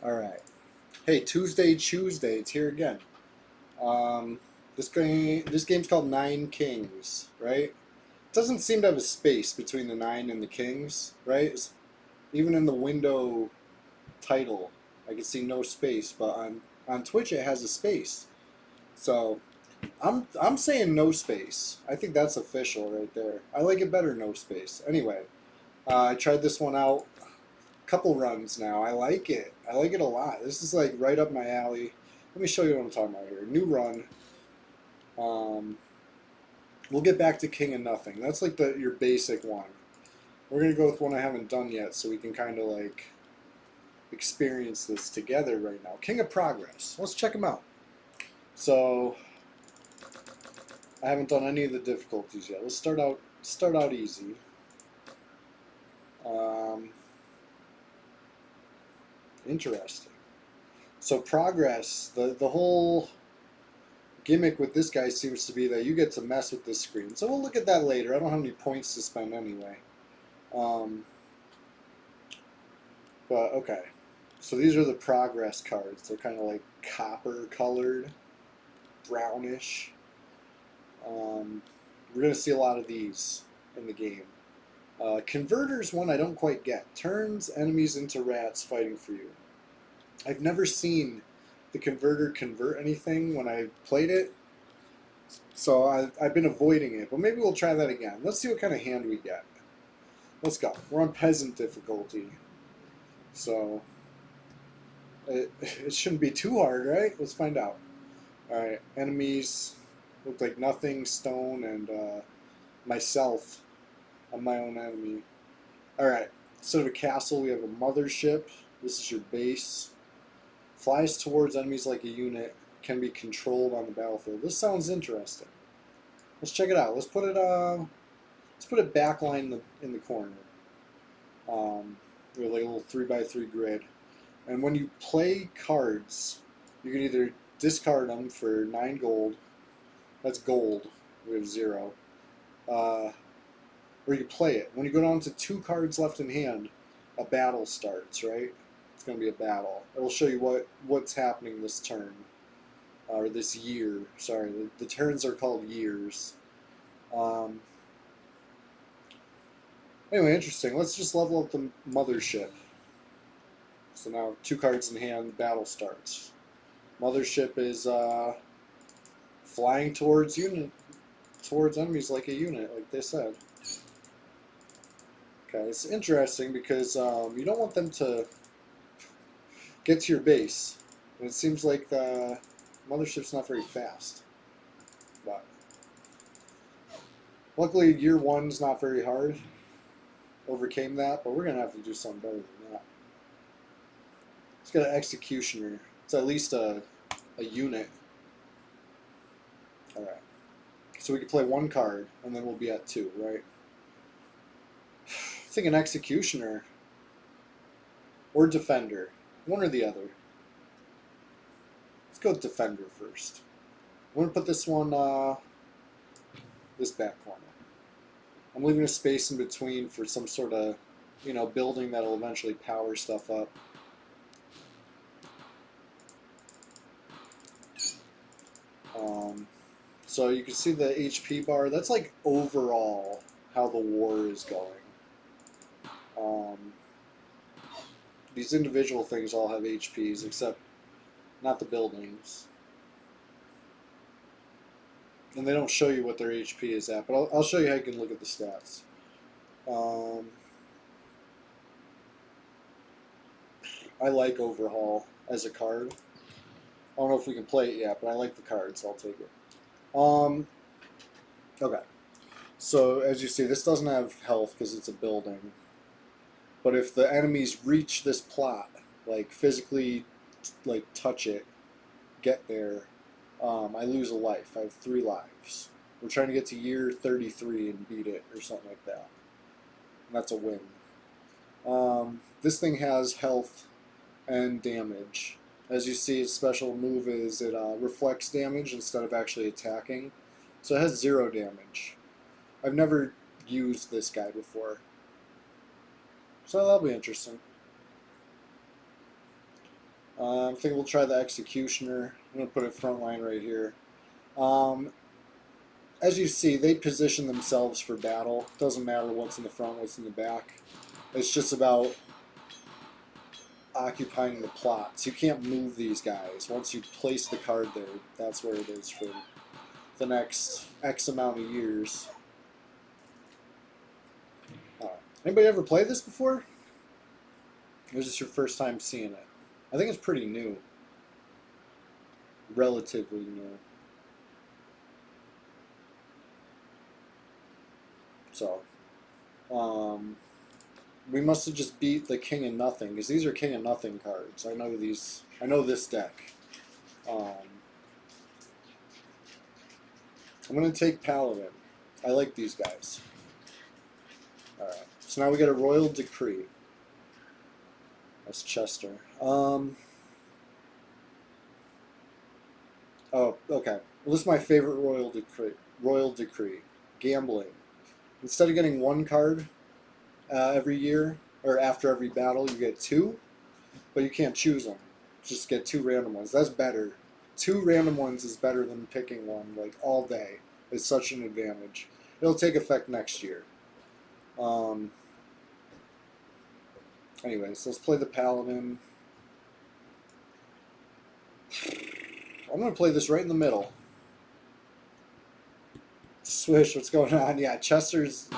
All right. Hey, CHEWSDAY, it's here again. Um, this game's called 9KINGS, right? It doesn't seem to have a space between the nine and the kings, right? Even in the window title, I can see no space, but on Twitch it has a space. So I'm saying no space. I think that's official right there. I like it better no space. Anyway, I tried this one out couple runs now. I like it. I like it a lot. This is like right up my alley. Let me show you what I'm talking about here. New run. Um, we'll get back to King of Nothing. That's like your basic one. We're gonna go with one I haven't done yet, so we can kind of like experience this together right now. King of Progress. Let's check him out. So I haven't done any of the difficulties yet. Let's start out easy. Um, Interesting. So progress. The whole gimmick with this guy seems to be that you get to mess with this screen. So we'll look at that later. I don't have any points to spend anyway. Um, but okay. So these are the progress cards. They're kind of like copper colored, brownish. We're going to see a lot of these in the game. Converters one I don't quite get. Turns enemies into rats fighting for you. I've never seen the converter convert anything when I played it. So I've been avoiding it, but maybe we'll try that again. Let's see what kind of hand we get. Let's go. We're on peasant difficulty. So it shouldn't be too hard, right? Let's find out. Alright, enemies look like nothing, stone, and myself. I'm my own enemy. Alright, instead of a castle, we have a mothership. This is your base. Flies towards enemies like a unit. Can be controlled on the battlefield. This sounds interesting. Let's check it out. Let's put it backline in the corner. With like a little 3x3 grid. And when you play cards, you can either discard them for 9 gold. That's gold. We have 0. Or you play it. When you go down to 2 cards left in hand, a battle starts, right? It's going to be a battle. It'll show you what's happening this turn. Or this year. Sorry, the turns are called years. Um, Anyway, interesting. Let's just level up the mothership. So now 2 cards in hand, battle starts. Mothership is flying towards enemies like a unit, like they said. Okay, it's interesting because you don't want them to get to your base, and it seems like the mothership's not very fast. But luckily, year one's not very hard. Overcame that, but we're gonna have to do something better than that. It's got an executioner. It's at least a unit. All right. So we can play 1 card, and then we'll be at 2, right? I think an executioner or defender, one or the other. Let's go with defender first. I'm gonna put this one, this back corner. I'm leaving a space in between for some sort of, building that'll eventually power stuff up. So you can see the HP bar. That's like overall how the war is going. These individual things all have HPs, except not the buildings. And they don't show you what their HP is at, but I'll show you how you can look at the stats. I like Overhaul as a card. I don't know if we can play it yet, but I like the card, so I'll take it. Okay. So as you see, this doesn't have health because it's a building. But if the enemies reach this plot, like physically, like touch it, get there, I lose a life. I have 3 lives. We're trying to get to year 33 and beat it, or something like that. And that's a win. This thing has health and damage. As you see, its special move is it reflects damage instead of actually attacking. So it has 0 damage. I've never used this guy before. So that'll be interesting. I think we'll try the Executioner. I'm going to put it front line right here. Um, as you see, they position themselves for battle. Doesn't matter what's in the front, what's in the back. It's just about occupying the plots. You can't move these guys. Once you place the card there, that's where it is for the next X amount of years. Anybody ever played this before? Or is this your first time seeing it? I think it's pretty new. Relatively new. So, we must have just beat the King of Nothing, because these are King of Nothing cards. I know these. I know this deck. I'm going to take Paladin. I like these guys. Alright, so now we get a Royal Decree. That's Chester. Oh, okay. Well, this is my favorite Royal Decree. Royal Decree. Gambling. Instead of getting one card every year, or after every battle, you get two, but you can't choose them. Just get two random ones. That's better. Two random ones is better than picking one, like, all day. It's such an advantage. It'll take effect next year. Anyways, let's play the Paladin. I'm going to play this right in the middle. Swish, what's going on? Yeah, Chester's...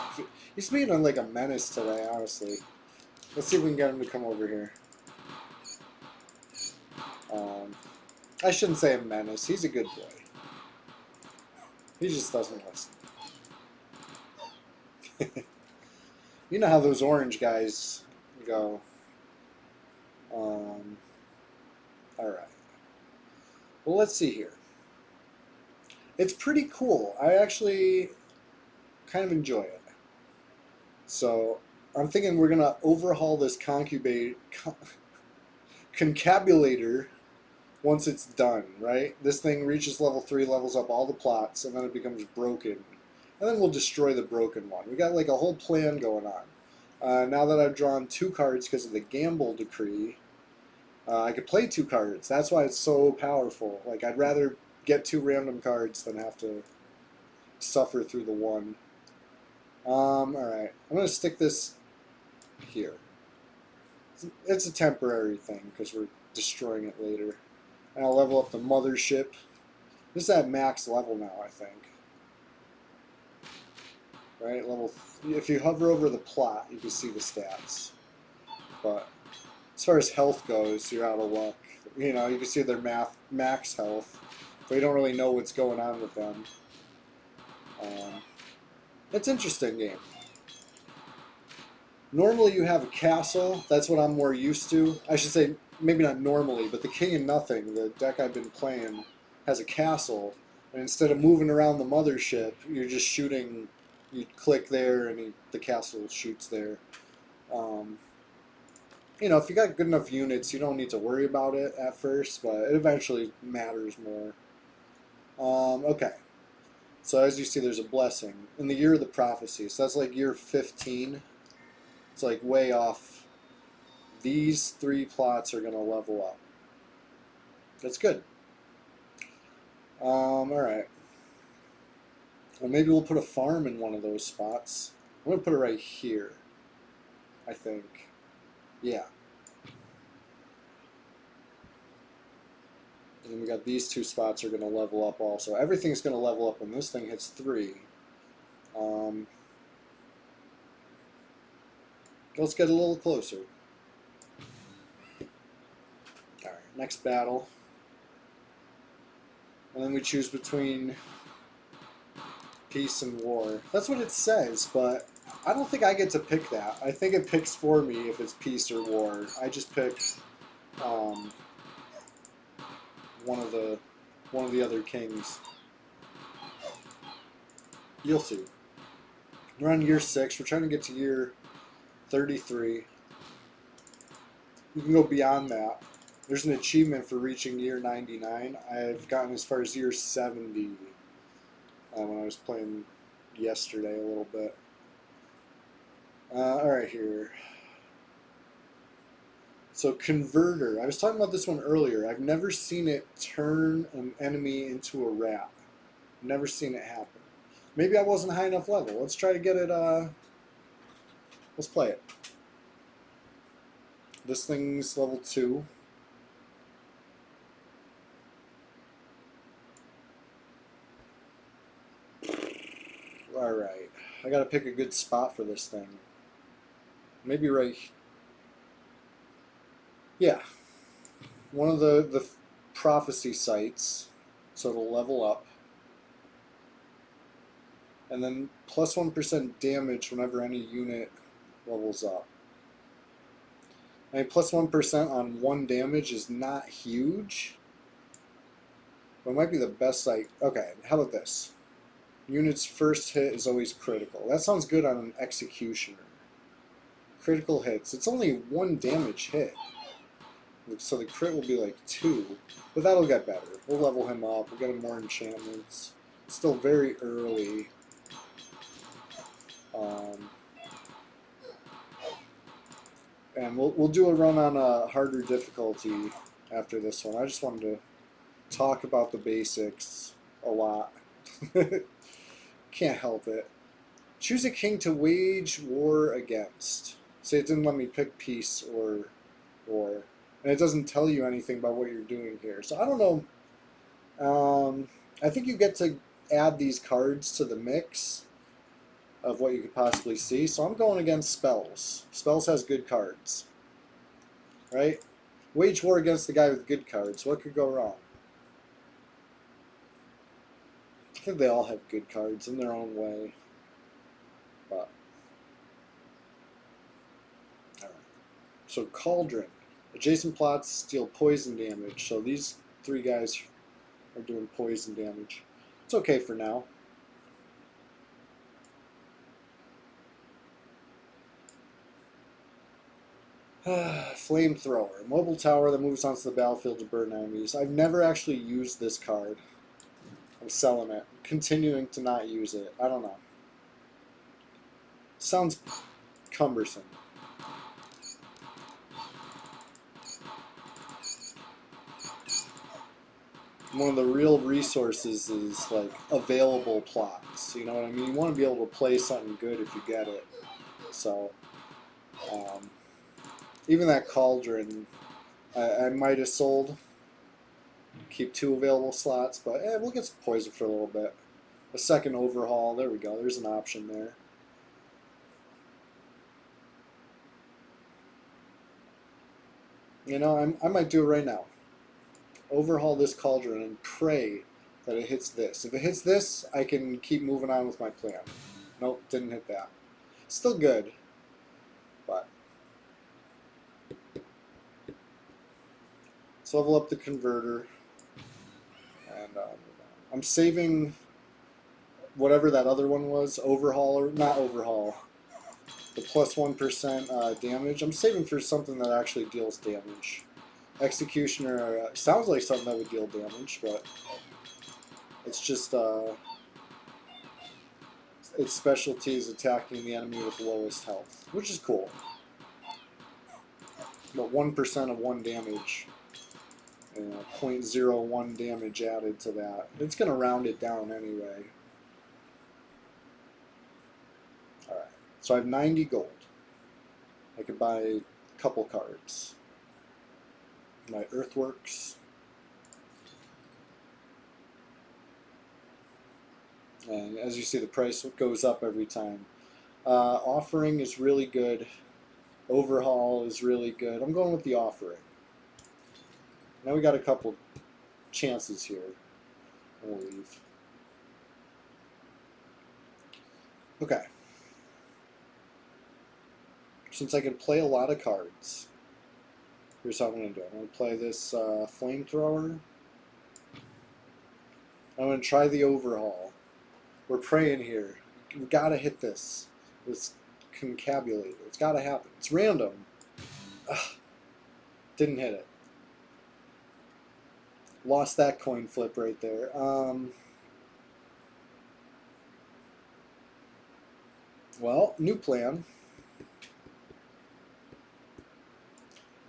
He's being like a menace today, honestly. Let's see if we can get him to come over here. I shouldn't say a menace. He's a good boy. He just doesn't listen. You know how those orange guys go. Alright. Well, let's see here. It's pretty cool. I actually kind of enjoy it. So, I'm thinking we're going to overhaul this concabulator once it's done, right? This thing reaches level 3, levels up all the plots, and then it becomes broken. And then we'll destroy the broken one. We got like a whole plan going on. Now that I've drawn 2 cards because of the Gamble Decree, I could play 2 cards. That's why it's so powerful. Like, I'd rather get 2 random cards than have to suffer through the one. Alright. I'm going to stick this here. It's a temporary thing because we're destroying it later. And I'll level up the Mothership. This is at max level now, I think. Right, if you hover over the plot, you can see the stats. But as far as health goes, you're out of luck. You know, you can see their max health, but you don't really know what's going on with them. It's an interesting game. Normally you have a castle. That's what I'm more used to. I should say, maybe not normally, but the King of Nothing, the deck I've been playing, has a castle. And instead of moving around the Mothership, you're just shooting. You click there, and the castle shoots there. You know, if you got good enough units, you don't need to worry about it at first, but it eventually matters more. Okay. So as you see, there's a blessing. In the year of the prophecy, so that's like year 15. It's like way off. These 3 plots are going to level up. That's good. Alright. Well, maybe we'll put a farm in one of those spots. I'm going to put it right here, I think. Yeah. And then we got these 2 spots are going to level up also. Everything's going to level up when this thing hits 3. Let's get a little closer. Alright, next battle. And then we choose between peace and war. That's what it says, but I don't think I get to pick that. I think it picks for me if it's peace or war. I just pick one of the other kings. You'll see. We're on year 6. We're trying to get to year 33. You can go beyond that. There's an achievement for reaching year 99. I've gotten as far as year 70 when I was playing yesterday a little bit. Alright, here. So converter. I was talking about this one earlier. I've never seen it turn an enemy into a rat. Never seen it happen. Maybe I wasn't high enough level. Let's try to get it. Let's play it. This thing's level 2. Alright. I gotta pick a good spot for this thing. Maybe right. Yeah. One of the prophecy sites. So it'll level up. And then plus 1% damage whenever any unit levels up. I mean, plus 1% on 1 damage is not huge. But it might be the best site. Okay, how about this? Unit's first hit is always critical. That sounds good on an executioner. Critical hits. It's only 1 damage hit. So the crit will be like 2. But that'll get better. We'll level him up. We'll get him more enchantments. It's still very early. And we'll do a run on a harder difficulty after this one. I just wanted to talk about the basics a lot. Can't help it. Choose a king to wage war against. Say it didn't let me pick peace or war. And it doesn't tell you anything about what you're doing here. So I don't know. I think you get to add these cards to the mix of what you could possibly see. So I'm going against spells. Spells has good cards. Right? Wage war against the guy with good cards. What could go wrong? I think they all have good cards in their own way. But alright. So Cauldron. Adjacent plots deal poison damage. So these 3 guys are doing poison damage. It's okay for now. Flamethrower. Mobile tower that moves onto the battlefield to burn enemies. I've never actually used this card. I'm selling it. I'm continuing to not use it. I don't know. Sounds cumbersome. One of the real resources is like available plots. You know what I mean? You want to be able to play something good if you get it. So, even that Cauldron, I might have sold. Keep 2 available slots, but we'll get some poison for a little bit. A second overhaul. There we go. There's an option there. You know, I might do it right now. Overhaul this Cauldron and pray that it hits this. If it hits this, I can keep moving on with my plan. Nope, didn't hit that. Still good, but let's level up the converter. And I'm saving whatever that other one was, overhaul or not overhaul. The plus 1% damage. I'm saving for something that actually deals damage. Executioner sounds like something that would deal damage, but it's just its specialty is attacking the enemy with lowest health, which is cool. But 1% of 1 damage, 0.01 damage added to that. It's going to round it down anyway. Alright, so I have 90 gold. I could buy a couple cards. My Earthworks. And as you see, the price goes up every time. Offering is really good. Overhaul is really good. I'm going with the offering. Now we got a couple chances here. We'll leave. Okay. Since I can play a lot of cards, here's how I'm going to do it. I'm going to play this Flamethrower. I'm going to try the Overhaul. We're praying here. We've got to hit this. It's concabulated. It's got to happen. It's random. Ugh. Didn't hit it. Lost that coin flip right there. Well, new plan.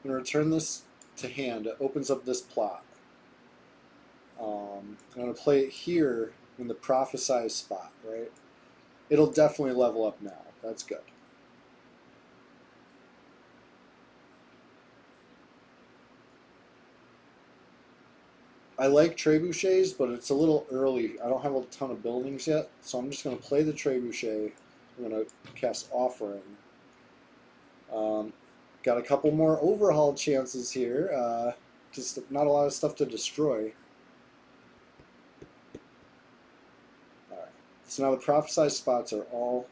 I'm going to return this to hand. It opens up this plot. I'm going to play it here in the prophesized spot, right? It'll definitely level up now. That's good. I like trebuchets, but it's a little early. I don't have a ton of buildings yet, so I'm just going to play the trebuchet. I'm going to cast Offering. Got a couple more overhaul chances here. Just not a lot of stuff to destroy. Alright, so now the prophesized spots are all...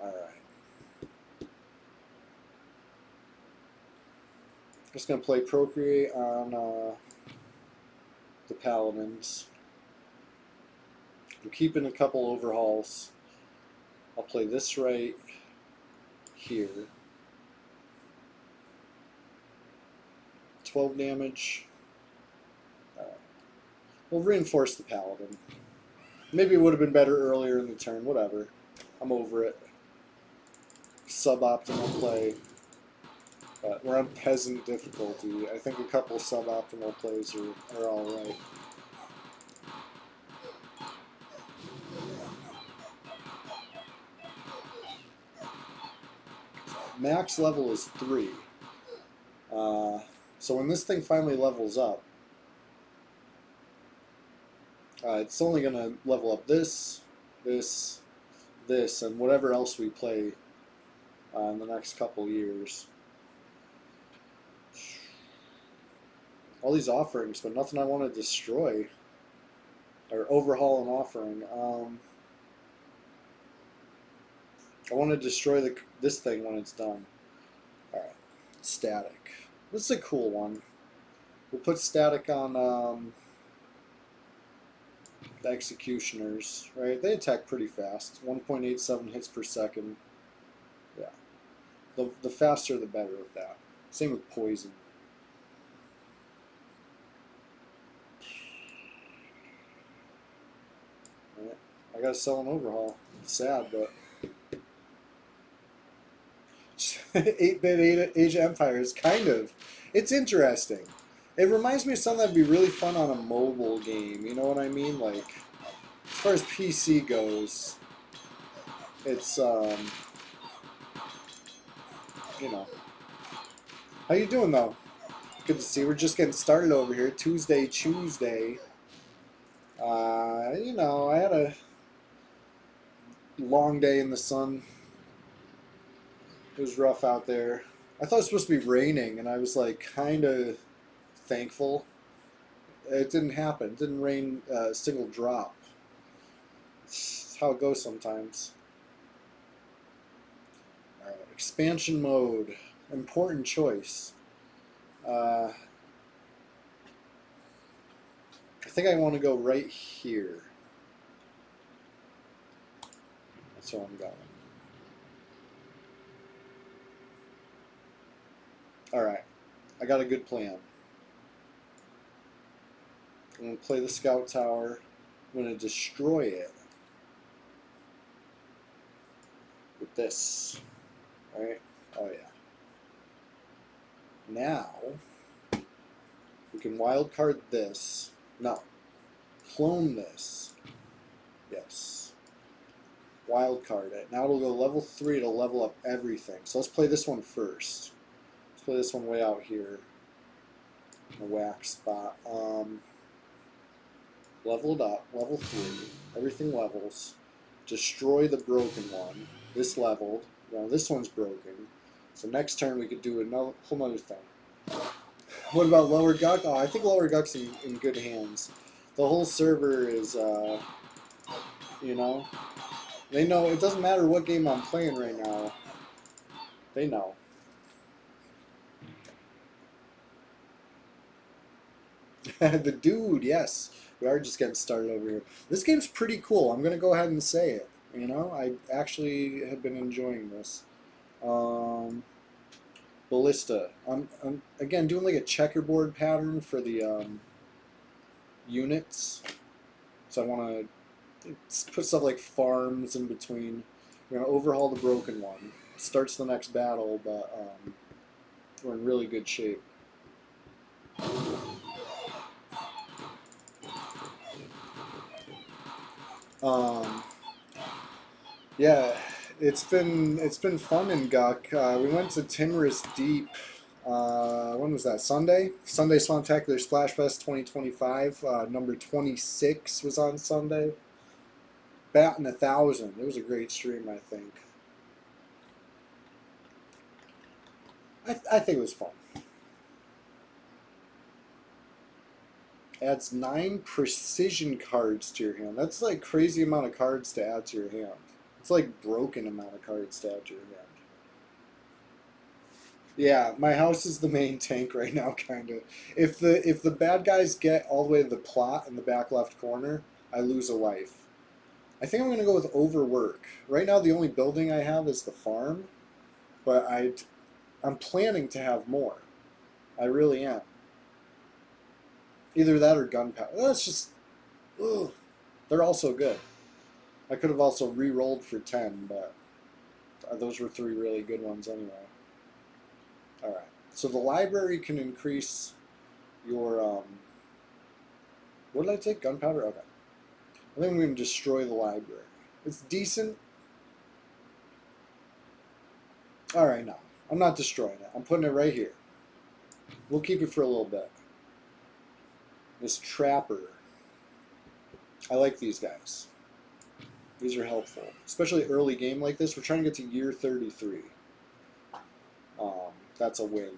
Alright. Just going to play Procreate on the Paladins. We're keeping a couple overhauls. I'll play this right here. 12 damage. We'll reinforce the Paladin. Maybe it would have been better earlier in the turn. Whatever. I'm over it. Suboptimal play. But we're on Peasant difficulty. I think a couple suboptimal plays are alright. Max level is 3. So when this thing finally levels up, it's only going to level up this, this, this, and whatever else we play in the next couple years. All these offerings, but nothing I want to destroy. Or overhaul an offering. I want to destroy this thing when it's done. Alright. Static. This is a cool one. We'll put static on the Executioners, right? They attack pretty fast. 1.87 hits per second. Yeah. The faster the better with that. Same with Poison. Right. I gotta sell an overhaul. It's sad, but 8-bit Age of Empires, kind of. It's interesting. It reminds me of something that'd be really fun on a mobile game. You know what I mean? Like, as far as PC goes, it's you know. How you doing though? Good to see. We're just getting started over here. CHEWSDAY. You know, I had a long day in the sun. It was rough out there. I thought it was supposed to be raining, and I was like kind of thankful. It didn't happen. It didn't rain a single drop. It's how it goes sometimes. Expansion mode. Important choice. I think I want to go right here. That's where I'm going. Alright. I got a good plan. I'm going to play the Scout Tower. I'm going to destroy it with this. Alright? Oh yeah. Now, we can wildcard this. No. Clone this. Yes. Wildcard it. Now it'll go level 3 to level up everything. So let's play this one first. Let's play this one way out here. In a whack spot. Level it up. Level 3. Everything levels. Destroy the broken one. This leveled. Now this one's broken. So next turn we could do another whole other thing. What about Lower Guck? Oh, I think Lower Guck's in good hands. The whole server is, you know, they know. It doesn't matter what game I'm playing right now. They know. The dude, yes. We are just getting started over here. This game's pretty cool. I'm going to go ahead and say it. You know, I actually have been enjoying this. Ballista. I'm again doing like a checkerboard pattern for the units. So I want to Put stuff like farms in between. We're gonna overhaul the broken one. Starts the next battle, but we're in really good shape. Um, yeah, it's been fun in Guck. We went to Timorous Deep. When was that? Sunday? Sunday Swantacular Splash Fest 2025. Number 26 was on Sunday. Batting 1,000. It was a great stream, I think. I think it was fun. Adds 9 precision cards to your hand. That's like crazy amount of cards to add to your hand. It's like broken amount of cards to add to your hand. Yeah, my house is the main tank right now, kind of. If the bad guys get all the way to the plot in the back left corner, I lose a life. I think I'm gonna go with overwork. Right now, the only building I have is the farm, but I'm planning to have more. I really am. Either that or gunpowder. That's just, ugh. They're also good. I could have also re-rolled for 10, but those were 3 really good ones anyway. All right. So the library can increase your what did I take? Gunpowder? Okay. I think I'm going to destroy the library. It's decent. All right, no. I'm not destroying it. I'm putting it right here. We'll keep it for a little bit. This trapper. I like these guys. These are helpful. Especially early game like this. We're trying to get to year 33. That's a win.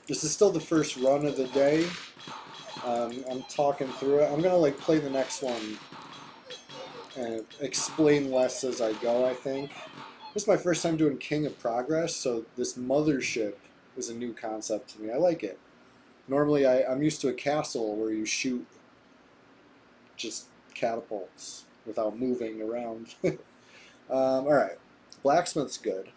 This is still the first run of the day. I'm talking through it. I'm going to like play the next one and explain less as I go, I think. This is my first time doing King of Progress, so this mothership is a new concept to me. I like it. Normally, I'm used to a castle where you shoot just catapults without moving around. Alright, Blacksmith's good.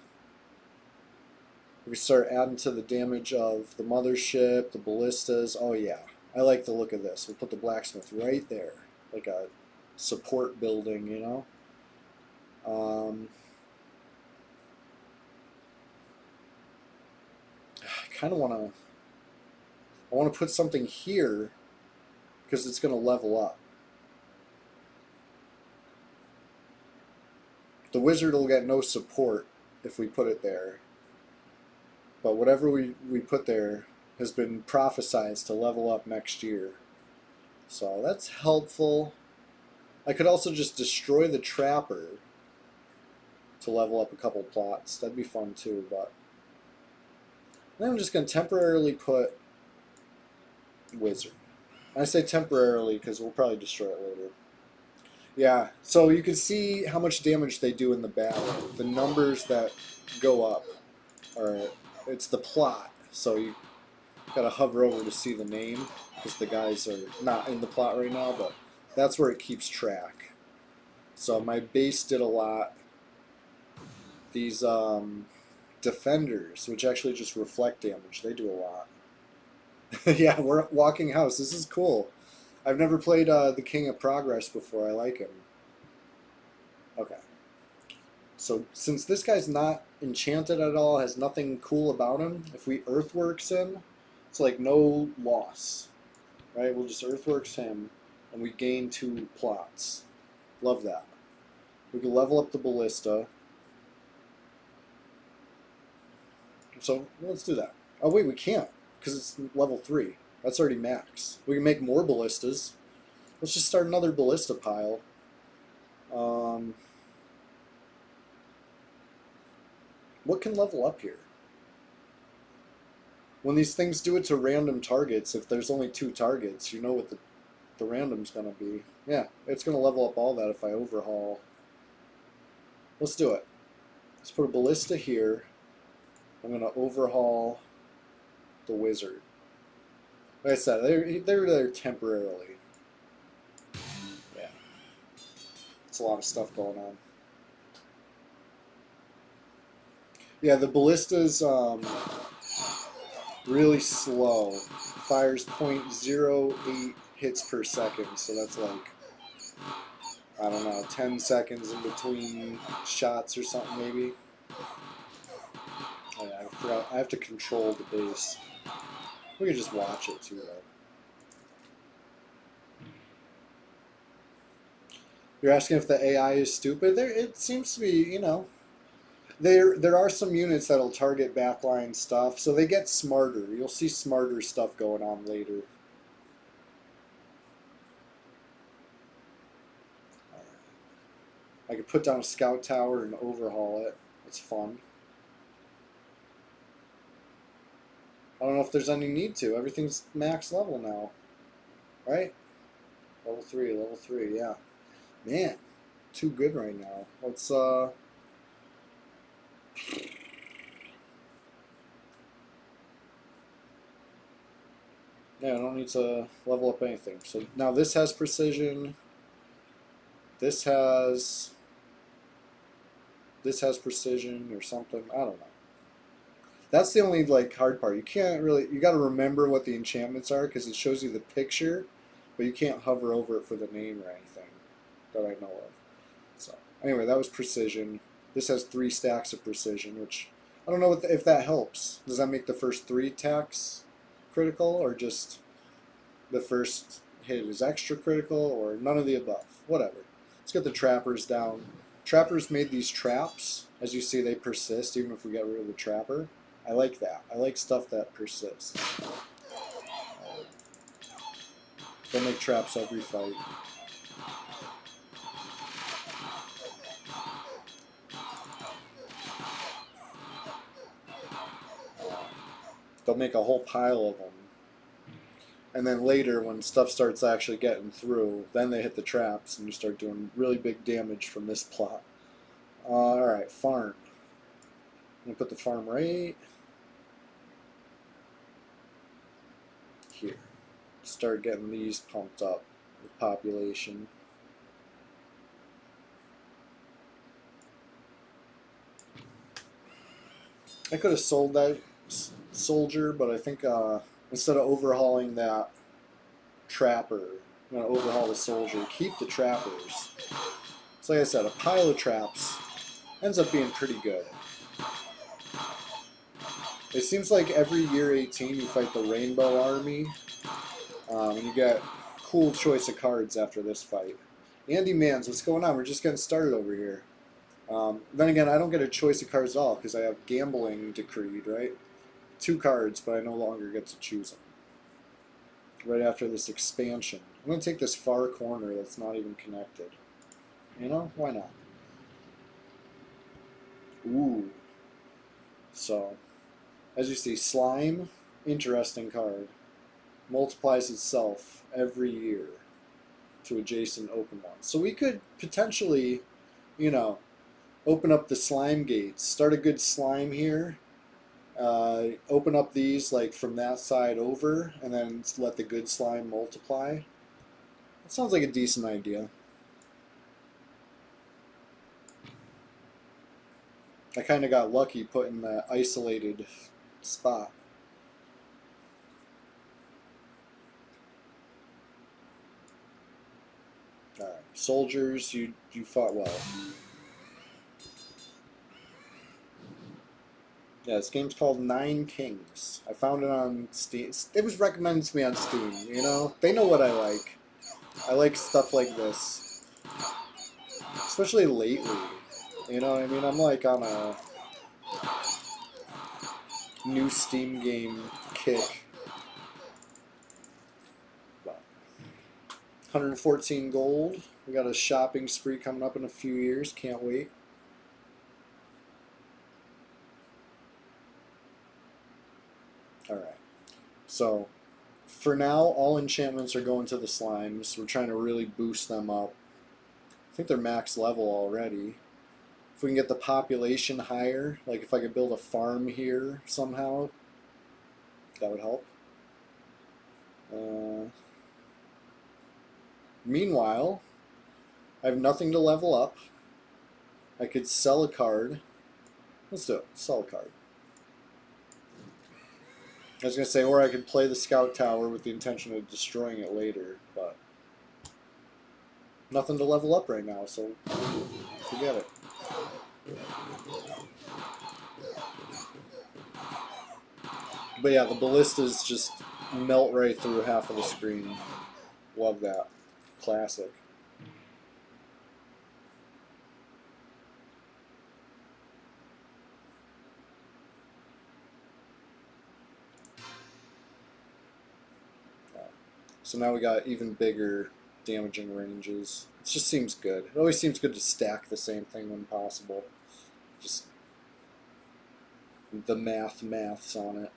We start adding to the damage of the mothership, the ballistas. Oh yeah, I like the look of this. We'll put the blacksmith right there, like a support building, you know. I kind of want to. I want to put something here because it's going to level up. The wizard will get no support if we put it there. But whatever we put there has been prophesized to level up next year. So that's helpful. I could also just destroy the trapper to level up a couple plots. That'd be fun too, but then I'm just going to temporarily put wizard. I say temporarily because we'll probably destroy it later. Yeah, so you can see how much damage they do in the battle. The numbers that go up are, it's the plot. So you gotta hover over to see the name because the guys are not in the plot right now, but that's where it keeps track. So my base did a lot. These defenders, which actually just reflect damage, they do a lot. Yeah, we're walking house. This is cool. I've never played the King of Progress before. I like him. Okay. So since this guy's not enchanted at all, has nothing cool about him, if we Earthworks him, it's like no loss. Right? We'll just Earthworks him, and we gain 2 plots. Love that. We can level up the ballista. So let's do that. Oh wait, we can't, because it's level 3. That's already max. We can make more ballistas. Let's just start another ballista pile. What can level up here? When these things do it to random targets, if there's only 2 targets, you know what the random's going to be. Yeah, it's going to level up all that if I overhaul. Let's do it. Let's put a ballista here. I'm going to overhaul the wizard. Like I said, they're there temporarily. Yeah. It's a lot of stuff going on. Yeah, the ballista's really slow. Fires .08 hits per second, so that's like I don't know, 10 seconds in between shots or something maybe. Oh, yeah, I forgot. I have to control the base. We can just watch it too, though. You're asking if the AI is stupid? It seems to be, you know. There are some units that'll target backline stuff, so they get smarter. You'll see smarter stuff going on later. I could put down a scout tower and overhaul it. It's fun. I don't know if there's any need to. Everything's max level now. Right? Level 3, yeah. Man, too good right now. Let's, yeah, I don't need to level up anything. So now this has precision. This has precision or something. I don't know. That's the only like hard part. You can't really. You got to remember what the enchantments are because it shows you the picture, but you can't hover over it for the name or anything that I know of. So anyway, that was precision. This has 3 stacks of precision, which I don't know if that helps. Does that make the first 3 attacks critical, or just the first hit is extra critical, or none of the above? Whatever. Let's get the trappers down. Trappers made these traps. As you see, they persist even if we get rid of the trapper. I like that. I like stuff that persists. They'll make traps every fight. They'll make a whole pile of them. And then later, when stuff starts actually getting through, then they hit the traps and you start doing really big damage from this plot. Alright, farm. I'm going to put the farm right here. Start getting these pumped up with population. I could have sold that soldier, but I think instead of overhauling that trapper, I'm going to overhaul the soldier, keep the trappers. So like I said, a pile of traps ends up being pretty good. It seems like every year 18 you fight the Rainbow Army, and you get cool choice of cards after this fight. Andy Mans, what's going on? We're just getting started over here. Then again, I don't get a choice of cards at all because I have Gambling Decreed, right? 2 cards, but I no longer get to choose them. Right after this expansion. I'm going to take this far corner that's not even connected. You know, why not? Ooh. So, as you see, Slime, interesting card. Multiplies itself every year to adjacent open ones. So we could potentially, you know, open up the slime gates, start a good slime here, open up these like from that side over, and then let the good slime multiply. That sounds like a decent idea. I kind of got lucky putting that isolated spot. Alright, soldiers, you fought well. Yeah, this game's called 9KINGS. I found it on Steam. It was recommended to me on Steam, you know? They know what I like. I like stuff like this. Especially lately. You know what I mean? I'm like on a new Steam game kick. But 114 gold. We got a shopping spree coming up in a few years. Can't wait. Alright. So, for now, all enchantments are going to the slimes. We're trying to really boost them up. I think they're max level already. If we can get the population higher, like if I could build a farm here somehow, that would help. Meanwhile, I have nothing to level up. I could sell a card. Let's do it. Sell a card. I was going to say, or I could play the Scout Tower with the intention of destroying it later, but nothing to level up right now, so forget it. But yeah, the ballistas just melt right through half of the screen. Love that. Classic. So now we got even bigger damaging ranges. It just seems good. It always seems good to stack the same thing when possible. Just the maths on it.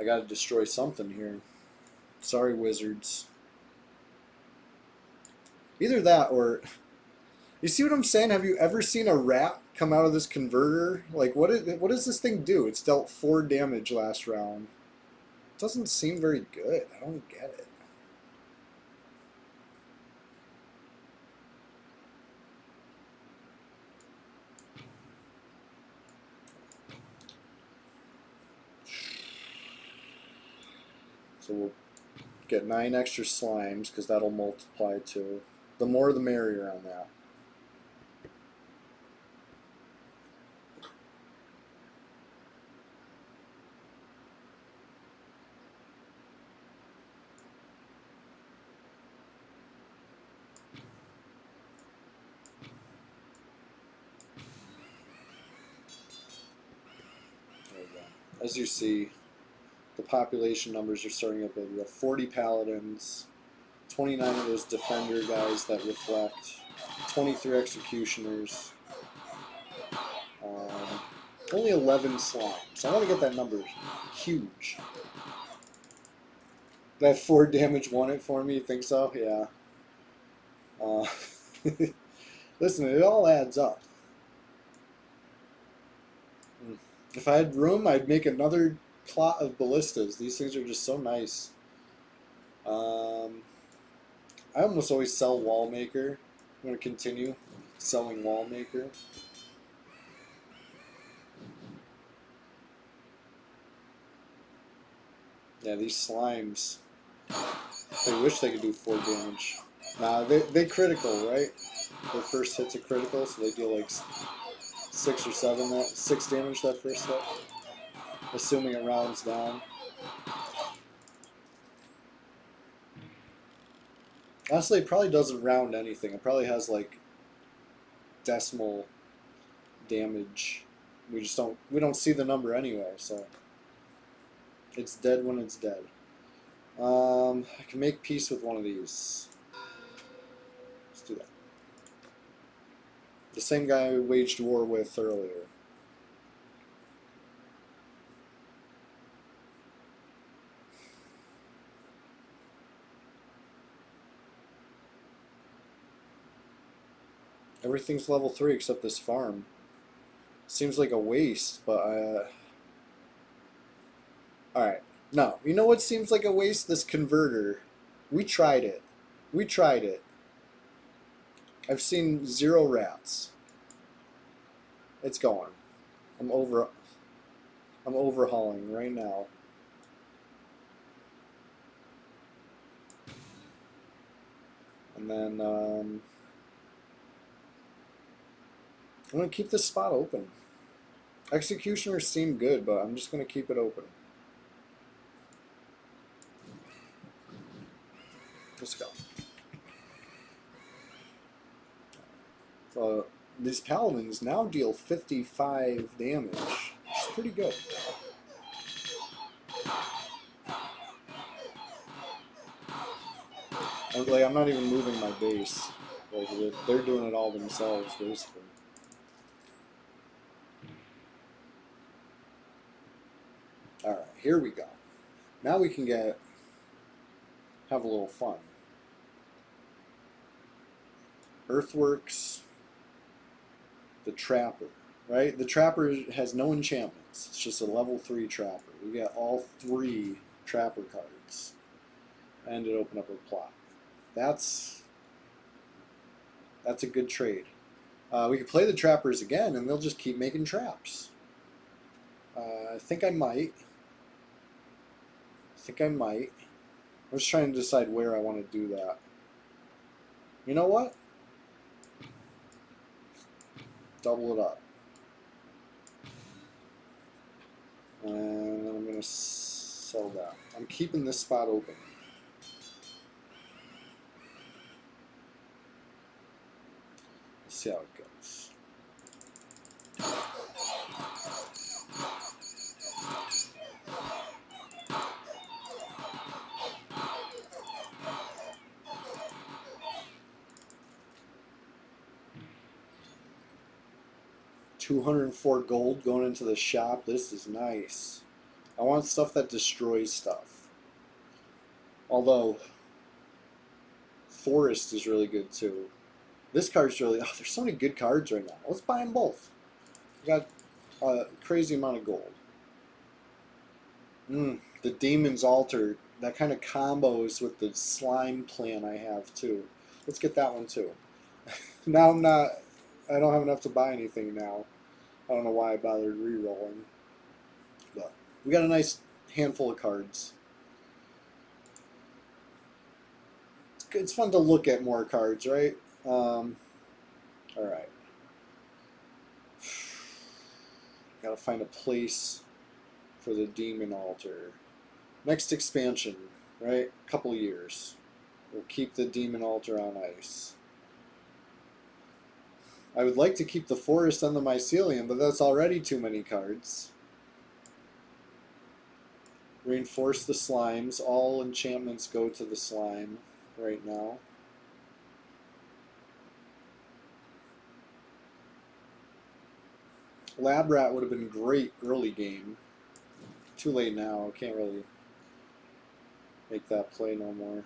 I gotta destroy something here. Sorry, wizards. Either that or... You see what I'm saying? Have you ever seen a rat come out of this converter? Like, what does this thing do? It's dealt 4 damage last round. It doesn't seem very good. I don't get it. So we'll get 9 extra slimes, because that'll multiply too. The more the merrier on that. There we go. As you see, the population numbers are starting up big. We have 40 paladins, 29 of those defender guys that reflect, 23 executioners, only 11 slimes. I want to get that number huge. That 4 damage won it for me, you think so? Yeah. Listen, it all adds up. If I had room, I'd make another plot of ballistas. These things are just so nice. I almost always sell Wallmaker. I'm going to continue selling Wallmaker. Yeah, these slimes, they wish they could do 4 damage. Nah, they critical, right? Their first hit's a critical, so they deal like 6 or 7, 6 damage that first hit. Assuming it rounds down. Honestly, it probably doesn't round anything. It probably has like decimal damage. We don't see the number anyway, so it's dead when it's dead. I can make peace with one of these. Let's do that. The same guy we waged war with earlier. Everything's level 3 except this farm. Seems like a waste, but alright. No, you know what seems like a waste? This converter. We tried it. We tried it. I've seen 0 rats. It's going. I'm overhauling right now. And then I'm going to keep this spot open. Executioners seem good, but I'm just going to keep it open. Let's go. So these paladins now deal 55 damage. It's pretty good. Like, I'm not even moving my base. Like, they're doing it all themselves, basically. Alright, here we go. Now we can have a little fun. Earthworks, the Trapper, right? The Trapper has no enchantments. It's just a level 3 Trapper. We get all 3 Trapper cards. And it opened up a plot. That's a good trade. We could play the Trappers again, and they'll just keep making traps. I think I might. think I might. I'm just trying to decide where I want to do that. You know what? Double it up. And I'm going to sell that. I'm keeping this spot open. Let's see how it goes. $204 gold going into the shop. This is nice. I want stuff that destroys stuff. Although, Forest is really good too. This card's really... Oh, there's so many good cards right now. Let's buy them both. We got a crazy amount of gold. The Demon's Altar. That kind of combos with the slime plan I have too. Let's get that one too. Now I'm not... I don't have enough to buy anything now. I don't know why I bothered re-rolling. But we got a nice handful of cards. It's fun to look at more cards, right? Alright. Gotta find a place for the Demon Altar. Next expansion, right? Couple years. We'll keep the Demon Altar on ice. I would like to keep the Forest on the Mycelium, but that's already too many cards. Reinforce the slimes. All enchantments go to the slime right now. Lab Rat would have been great early game. Too late now. Can't really make that play no more.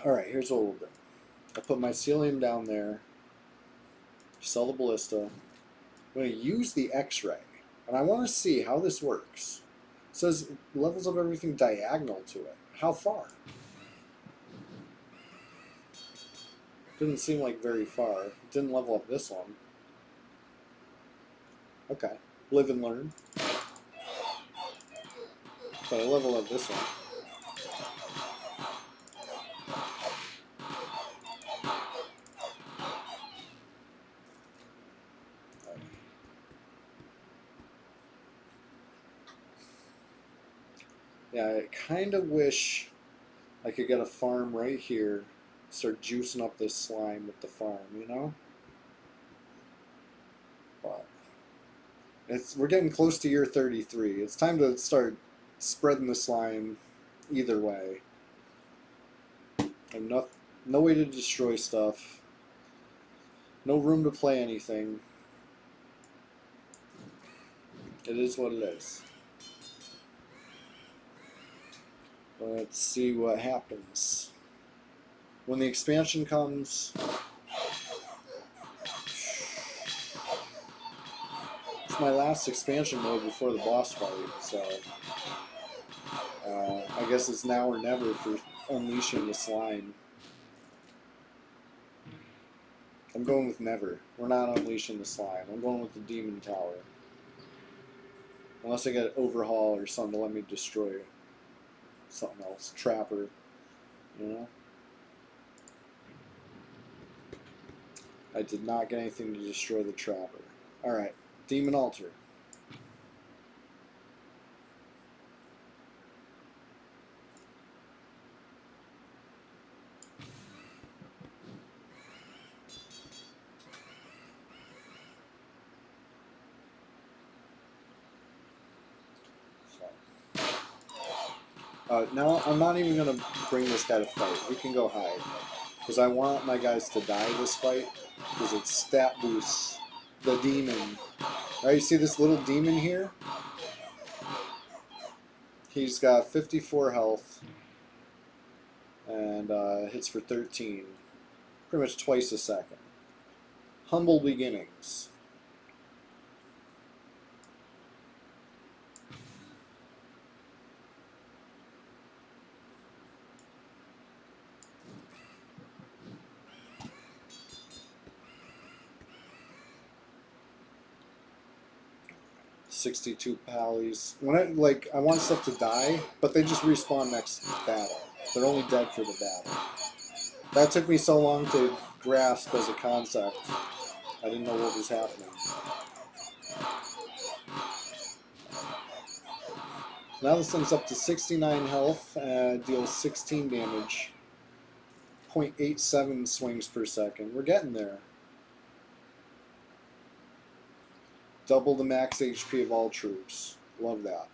Alright, here's what we'll do. I'll put Mycelium down there. Sell the Ballista. I'm going to use the X-Ray. And I want to see how this works. It says it levels up everything diagonal to it. How far? Didn't seem like very far. It didn't level up this one. Okay. Live and learn. But I level up this one. Yeah, I kind of wish I could get a farm right here. Start juicing up this slime with the farm, you know? But we're getting close to year 33. It's time to start spreading the slime either way. And no way to destroy stuff. No room to play anything. It is what it is. Let's see what happens. When the expansion comes... It's my last expansion mode before the boss fight, so... I guess it's now or never for unleashing the slime. I'm going with never. We're not unleashing the slime. I'm going with the Demon Tower. Unless I get Overhaul or something to let me destroy something else. Trapper. You know? I did not get anything to destroy the Trapper. Alright. Demon Altar. Now, I'm not even going to bring this guy to fight. He can go hide. Because I want my guys to die this fight. Because it stat boosts the demon. Alright, you see this little demon here? He's got 54 health. And hits for 13. Pretty much twice a second. Humble beginnings. 62 pallies. When I want stuff to die, but they just respawn next battle. They're only dead for the battle. That took me so long to grasp as a concept. I didn't know what was happening. Now this thing's up to 69 health, deals 16 damage. 0.87 swings per second. We're getting there. Double the max HP of all troops. Love that.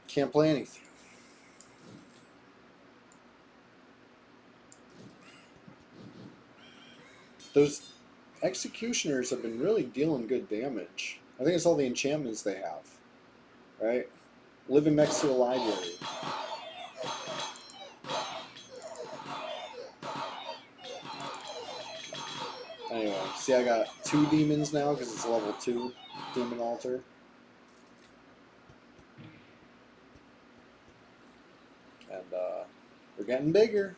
Can't play anything. Those executioners have been really dealing good damage. I think it's all the enchantments they have. Right? Living next to a library. Anyway, see I got 2 demons now because it's a level 2 demon altar. And we're getting bigger.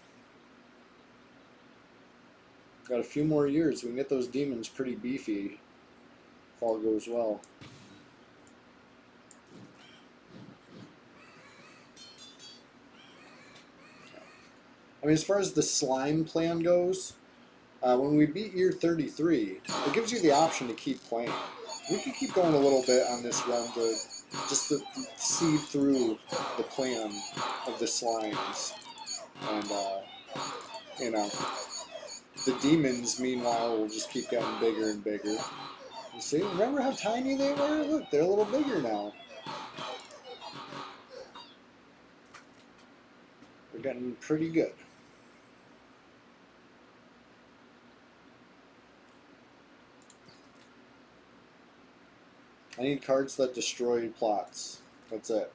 Got a few more years. We can get those demons pretty beefy if all goes well. I mean, as far as the slime plan goes, when we beat year 33, it gives you the option to keep playing. We could keep going a little bit on this run to just to see through the plan of the slimes. And, you know, the demons, meanwhile, will just keep getting bigger and bigger. You see? Remember how tiny they were? Look, they're a little bigger now. We're getting pretty good. I need cards that destroy plots. That's it.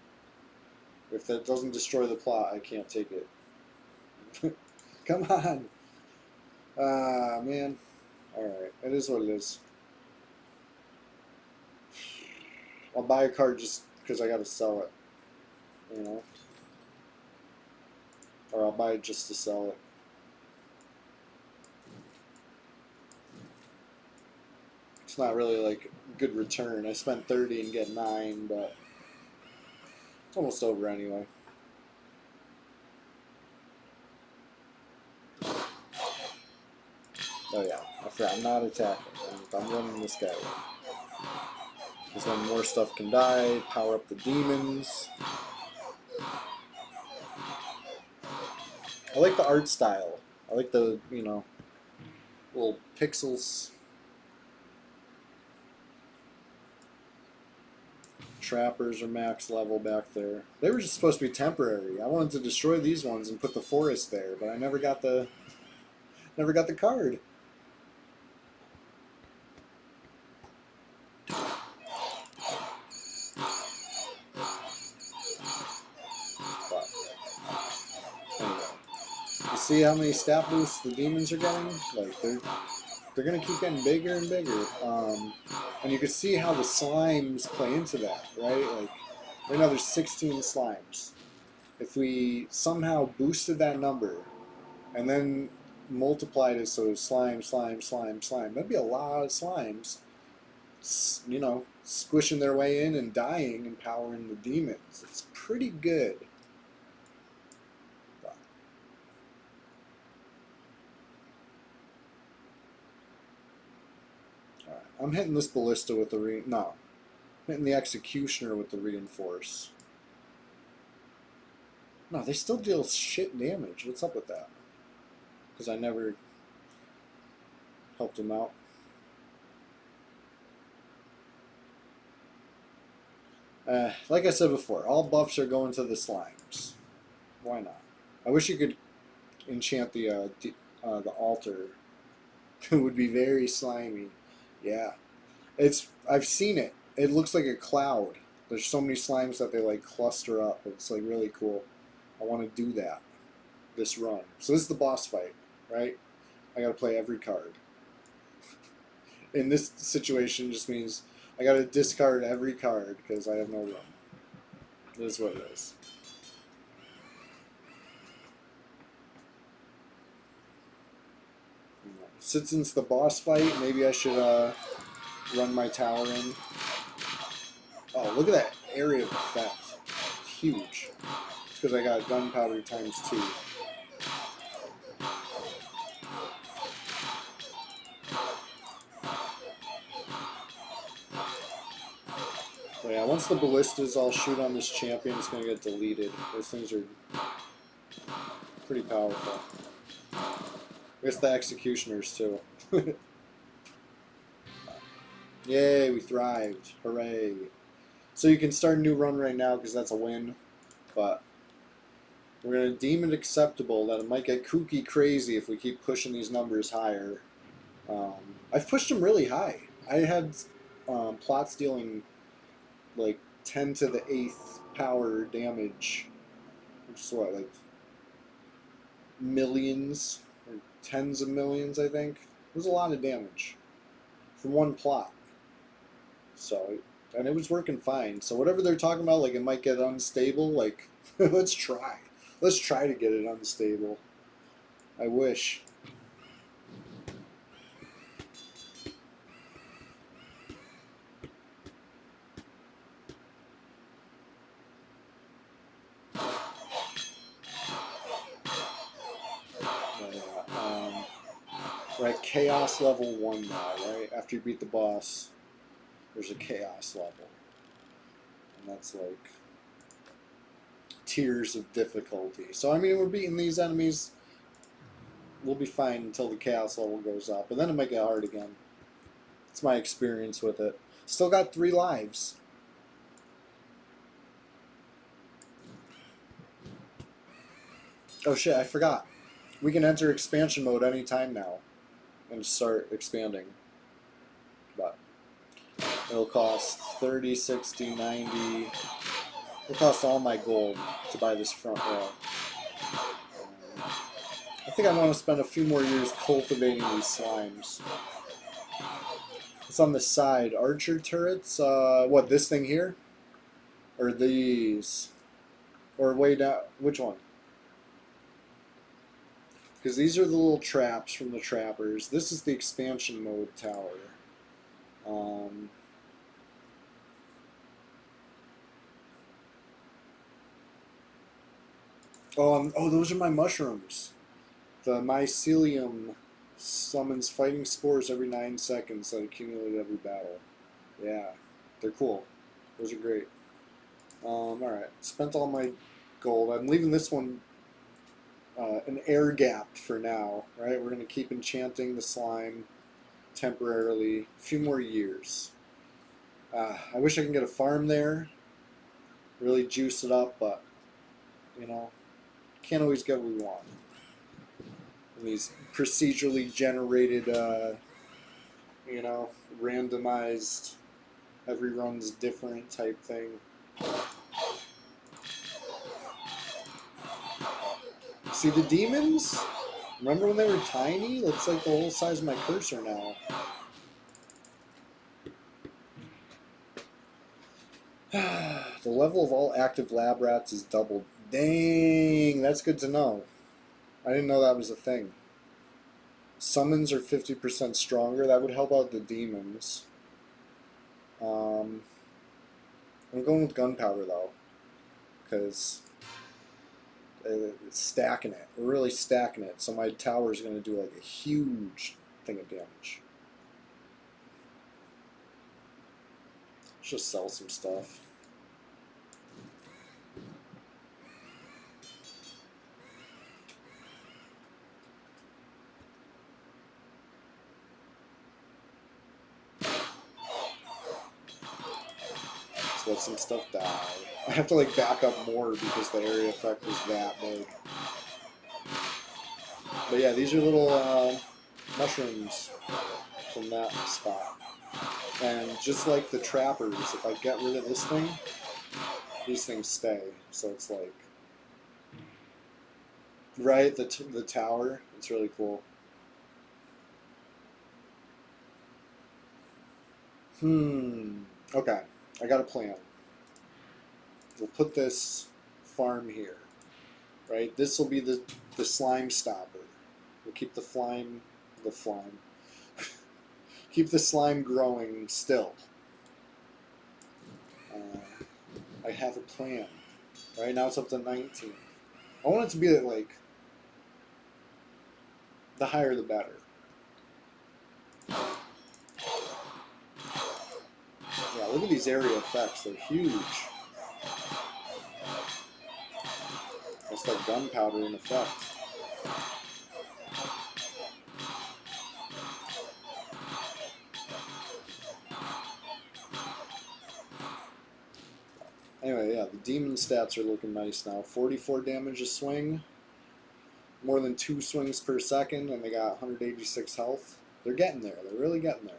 If that doesn't destroy the plot, I can't take it. Come on. Ah, man. Alright, it is what it is. I'll buy a card just because I gotta sell it. You know? Or I'll buy it just to sell it. It's not really like a good return. I spent 30 and get 9, but it's almost over anyway. Oh yeah, I forgot. I'm not attacking. I'm running this guy. Because then more stuff can die. Power up the demons. I like the art style. I like the, you know, little pixels. Trappers are max level back there. They were just supposed to be temporary. I wanted to destroy these ones and put the forest there, but I never got the card. But anyway, you see how many stat boosts the demons are getting? Like they're gonna keep getting bigger and bigger. And you can see how the slimes play into that, right? Like right now there's 16 slimes. If we somehow boosted that number and then multiplied it so slime, slime, slime, slime, that'd be a lot of slimes, you know, squishing their way in and dying and powering the demons. It's pretty good. Alright, I'm hitting this ballista with the no. I'm hitting the executioner with the reinforce. No, they still deal shit damage. What's up with that? Because I never helped them out. Like I said before, all buffs are going to the slimes. Why not? I wish you could enchant the altar. It would be very slimy. Yeah, I've seen it. It looks like a cloud. There's so many slimes that they like cluster up. It's like really cool. I want to do that this run. So this is the boss fight, right? I got to play every card. In this situation, just means I got to discard every card because I have no room. It is what it is. since it's the boss fight, maybe I should run my tower in. Oh, look at that area of effect. It's huge. It's because I got gunpowder ×2. But yeah, once the ballistas all shoot on this champion, it's going to get deleted. Those things are pretty powerful. I guess the executioners too. Yay, we thrived. Hooray. So you can start a new run right now because that's a win. But we're going to deem it acceptable that it might get kooky crazy if we keep pushing these numbers higher. I've pushed them really high. I had plots dealing like 10 to the 8th power damage, which is what, like millions or tens of millions, I think. It was a lot of damage from one plot. So, and it was working fine. So whatever they're talking about, like it might get unstable, like let's try. Let's try to get it unstable. I wish. We're at chaos level 1 now, right? After you beat the boss, there's a chaos level. And that's like tiers of difficulty. So, I mean, we're beating these enemies. We'll be fine until the chaos level goes up. And then it might get hard again. It's my experience with it. Still got 3 lives. Oh shit, I forgot. We can enter expansion mode anytime now. And start expanding. But it'll cost 30, 60, 90. It'll cost all my gold to buy this front row. I think I want to spend a few more years cultivating these slimes. It's on the side. Archer turrets? What, this thing here? Or these? Or way down? Which one? Because these are the little traps from the trappers. This is the expansion mode tower. Oh, those are my mushrooms. The mycelium summons fighting spores every 9 seconds that accumulate every battle. Yeah, they're cool. Those are great. Alright, spent all my gold. I'm leaving this one an air gap for now, right? We're going to keep enchanting the slime temporarily. A few more years. I wish I can get a farm there. Really juice it up, but, you know, can't always get what we want. And these procedurally generated, you know, randomized, every run's different type thing. See the demons? Remember when they were tiny? Looks like the whole size of my cursor now. The level of all active lab rats is doubled. Dang, that's good to know. I didn't know that was a thing. Summons are 50% stronger. That would help out the demons. I'm going with gunpowder though, because it's stacking it. We're really stacking it. So my tower is going to do like a huge thing of damage. Let's just sell some stuff. Let's let some stuff die. I have to like back up more because the area effect is that big. But yeah, these are little mushrooms from that spot. And just like the trappers, if I get rid of this thing, these things stay. So it's like, right, the tower, it's really cool. Okay, I got a plan. We'll put this farm here, right? This will be the slime stopper. We'll keep the the slime. Keep the slime growing still. I have a plan. Right now it's up to 19. I want it to be like the higher the better. Yeah, look at these area effects. They're huge. It's like gunpowder in effect. Anyway, yeah, the demon stats are looking nice now. 44 damage a swing, more than 2 swings per second, and they got 186 health. They're getting there. They're really getting there.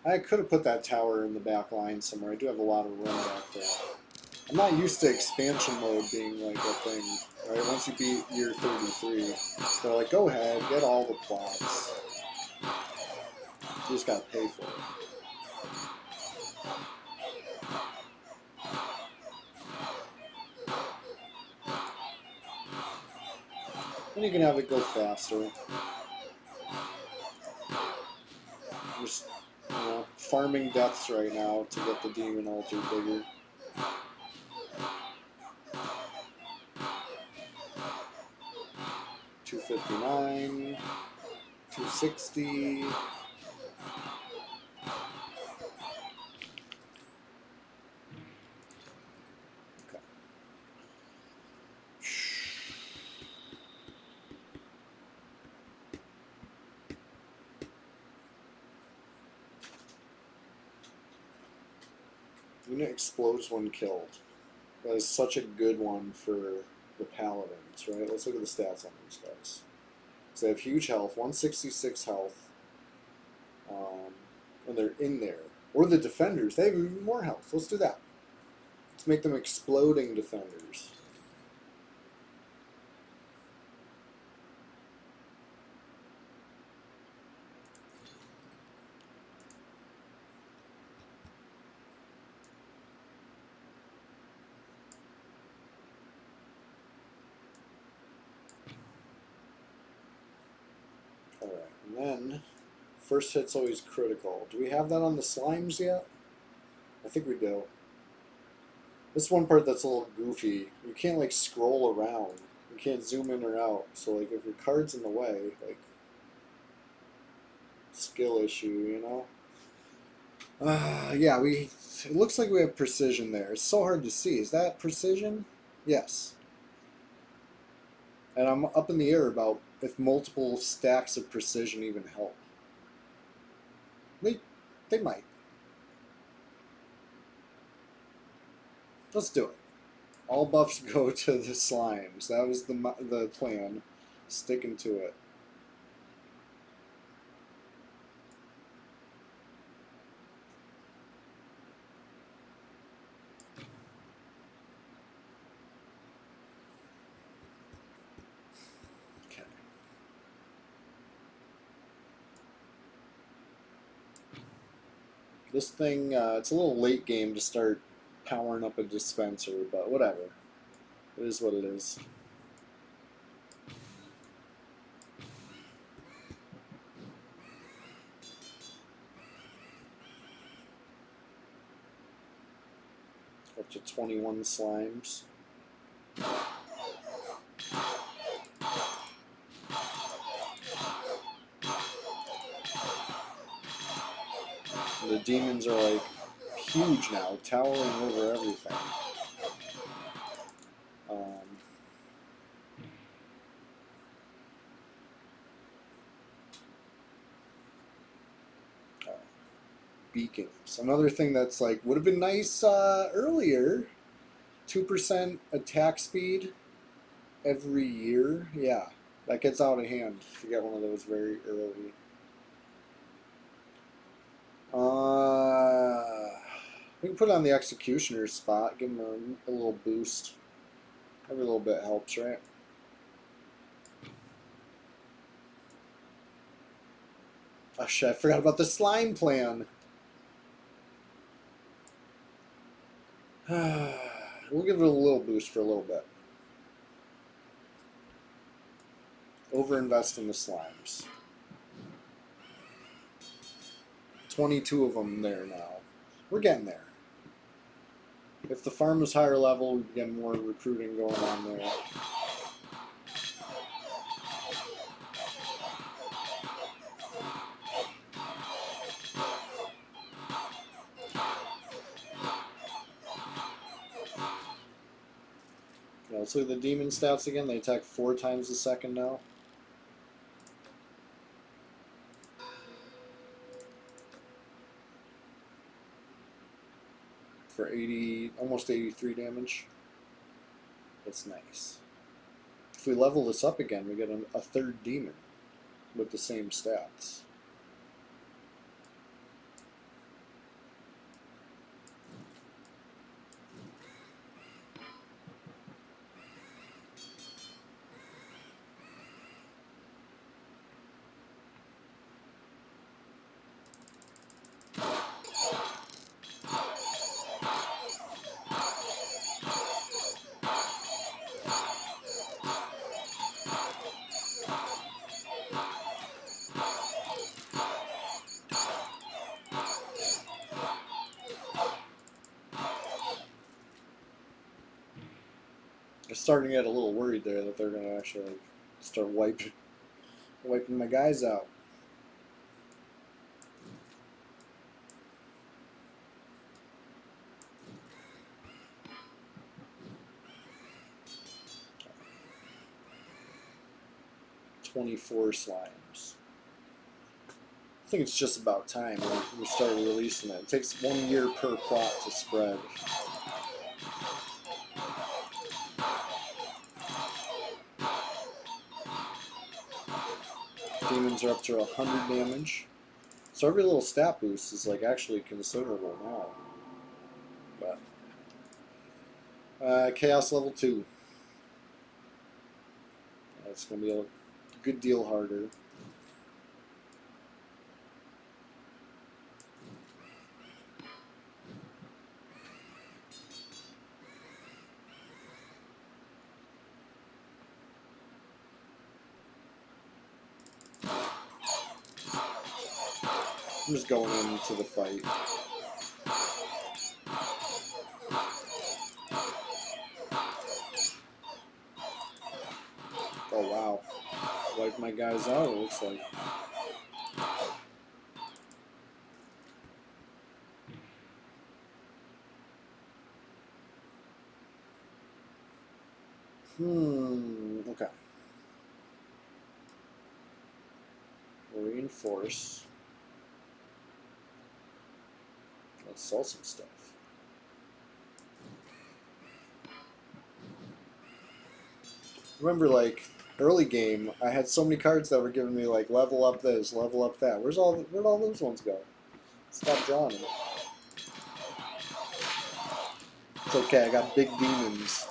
I could have put that tower in the back line somewhere. I do have a lot of room back there. I'm not used to expansion mode being like a thing, right? Once you beat year 33, they're like, go ahead, get all the plots. You just gotta pay for it. And you can have it go faster. Just, you know, farming deaths right now to get the demon altar bigger. $259, $260. Okay. Unit explodes when killed. That is such a good one for the paladins, right? Let's look at the stats on these guys. So they have huge health, 166 health, and they're in there. Or the defenders, they have even more health. Let's do that. Let's make them exploding defenders. Alright, and then first hit's always critical. Do we have that on the slimes yet? I think we do. This one part that's a little goofy. You can't like scroll around. You can't zoom in or out. So like if your card's in the way, like skill issue, you know? Yeah, it looks like we have precision there. It's so hard to see. Is that precision? Yes. And I'm up in the air about if multiple stacks of precision even help. They might. Let's do it. All buffs go to the slimes. That was the plan. Sticking to it. Okay. This thing, it's a little late game to start powering up a dispenser, but whatever. It is what it is. Up to 21 slimes. The demons are like huge now, towering over everything. Beacons. Another thing that's like would have been nice earlier. 2% attack speed every year. Yeah, that gets out of hand if you get one of those very early. We can put it on the executioner's spot, give him a little boost. Every little bit helps, right? Oh shit, I forgot about the slime plan. We'll give it a little boost for a little bit. Overinvest in the slimes. 22 of them there now. We're getting there. If the farm was higher level, we'd get more recruiting going on there. Yeah, let's look at the demon stats again. They attack 4 times a second now. For 80, almost 83 damage. That's nice. If we level this up again, we get a third demon with the same stats. I'm starting to get a little worried there that they're going to actually like, start wiping my guys out. "24 slimes. I think it's just about time we start releasing it. It takes 1 year per plot to spread. Demons are up to 100 damage. So every little stat boost is like actually considerable now. But Chaos level 2. That's going to be a good deal harder. I'm just going into the fight. Oh wow. Wipe my guys out, it looks like. Okay. Reinforce. Let's sell some stuff. Remember, like, early game, I had so many cards that were giving me, like, level up this, level up that. Where'd all those ones go? Stop drawing them. It's okay, I got big demons.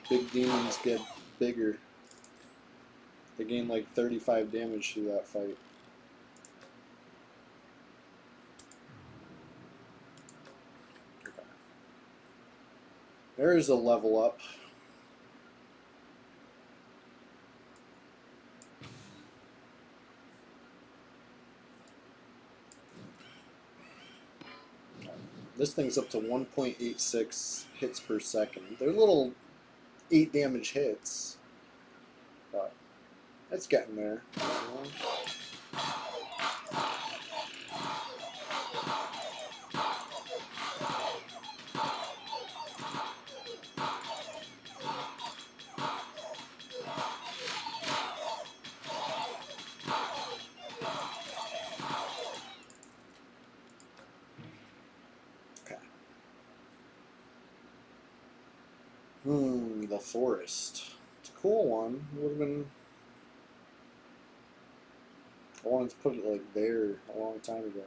Big demons get bigger. They gain like 35 damage through that fight. Okay. There is a level up. This thing's up to 1.86 hits per second. They're little 8 damage hits, but it's getting there. You know? The forest. It's a cool one. Would have been. I wanted to put it like there a long time ago.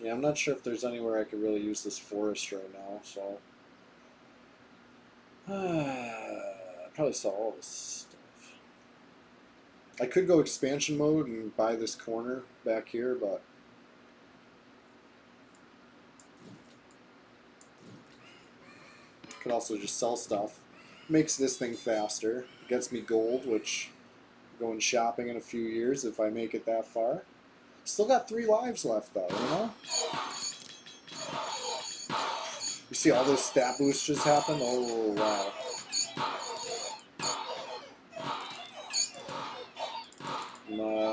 Yeah, I'm not sure if there's anywhere I could really use this forest right now, so. Probably saw all this stuff. I could go expansion mode and buy this corner back here, but could also just sell stuff. Makes this thing faster. Gets me gold, which going shopping in a few years if I make it that far. Still got 3 lives left though, you know? You see all those stat boosts just happen? Oh wow.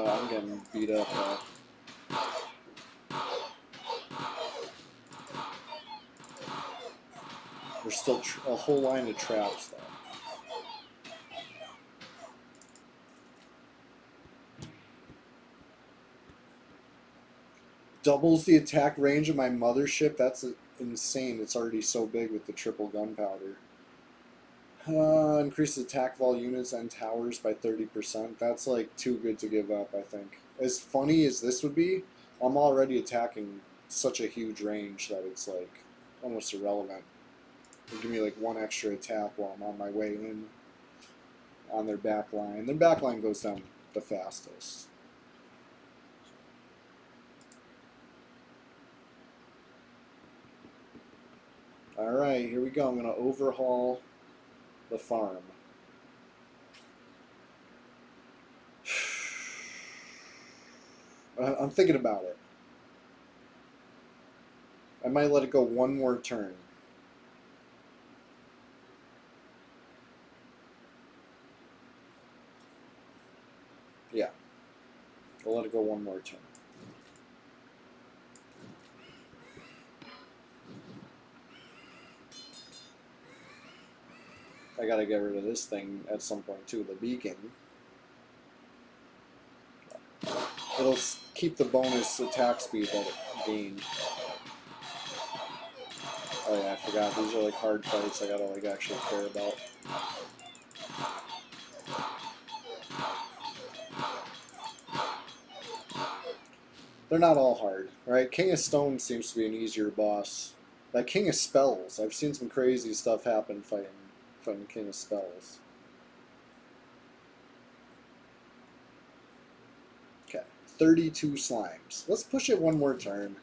I'm getting beat up now. There's still a whole line of traps though. Doubles the attack range of my mothership? That's insane. It's already so big with the triple gunpowder. Increases attack of all units and towers by 30%. That's like too good to give up, I think. As funny as this would be, I'm already attacking such a huge range that it's like almost irrelevant. It'll give me like 1 extra attack while I'm on my way in on their back line. Their back line goes down the fastest. Alright, here we go. I'm going to overhaul the farm. I'm thinking about it. I might let it go 1 more turn. Yeah. I'll let it go 1 more turn. I gotta get rid of this thing at some point too, the beacon. It'll keep the bonus attack speed that it gained. Oh yeah, I forgot. These are like hard fights I gotta like actually care about. They're not all hard, right? King of Stone seems to be an easier boss. That King of Spells, I've seen some crazy stuff happen fighting King of Spells. Okay, 32 slimes. Let's push it 1 more turn.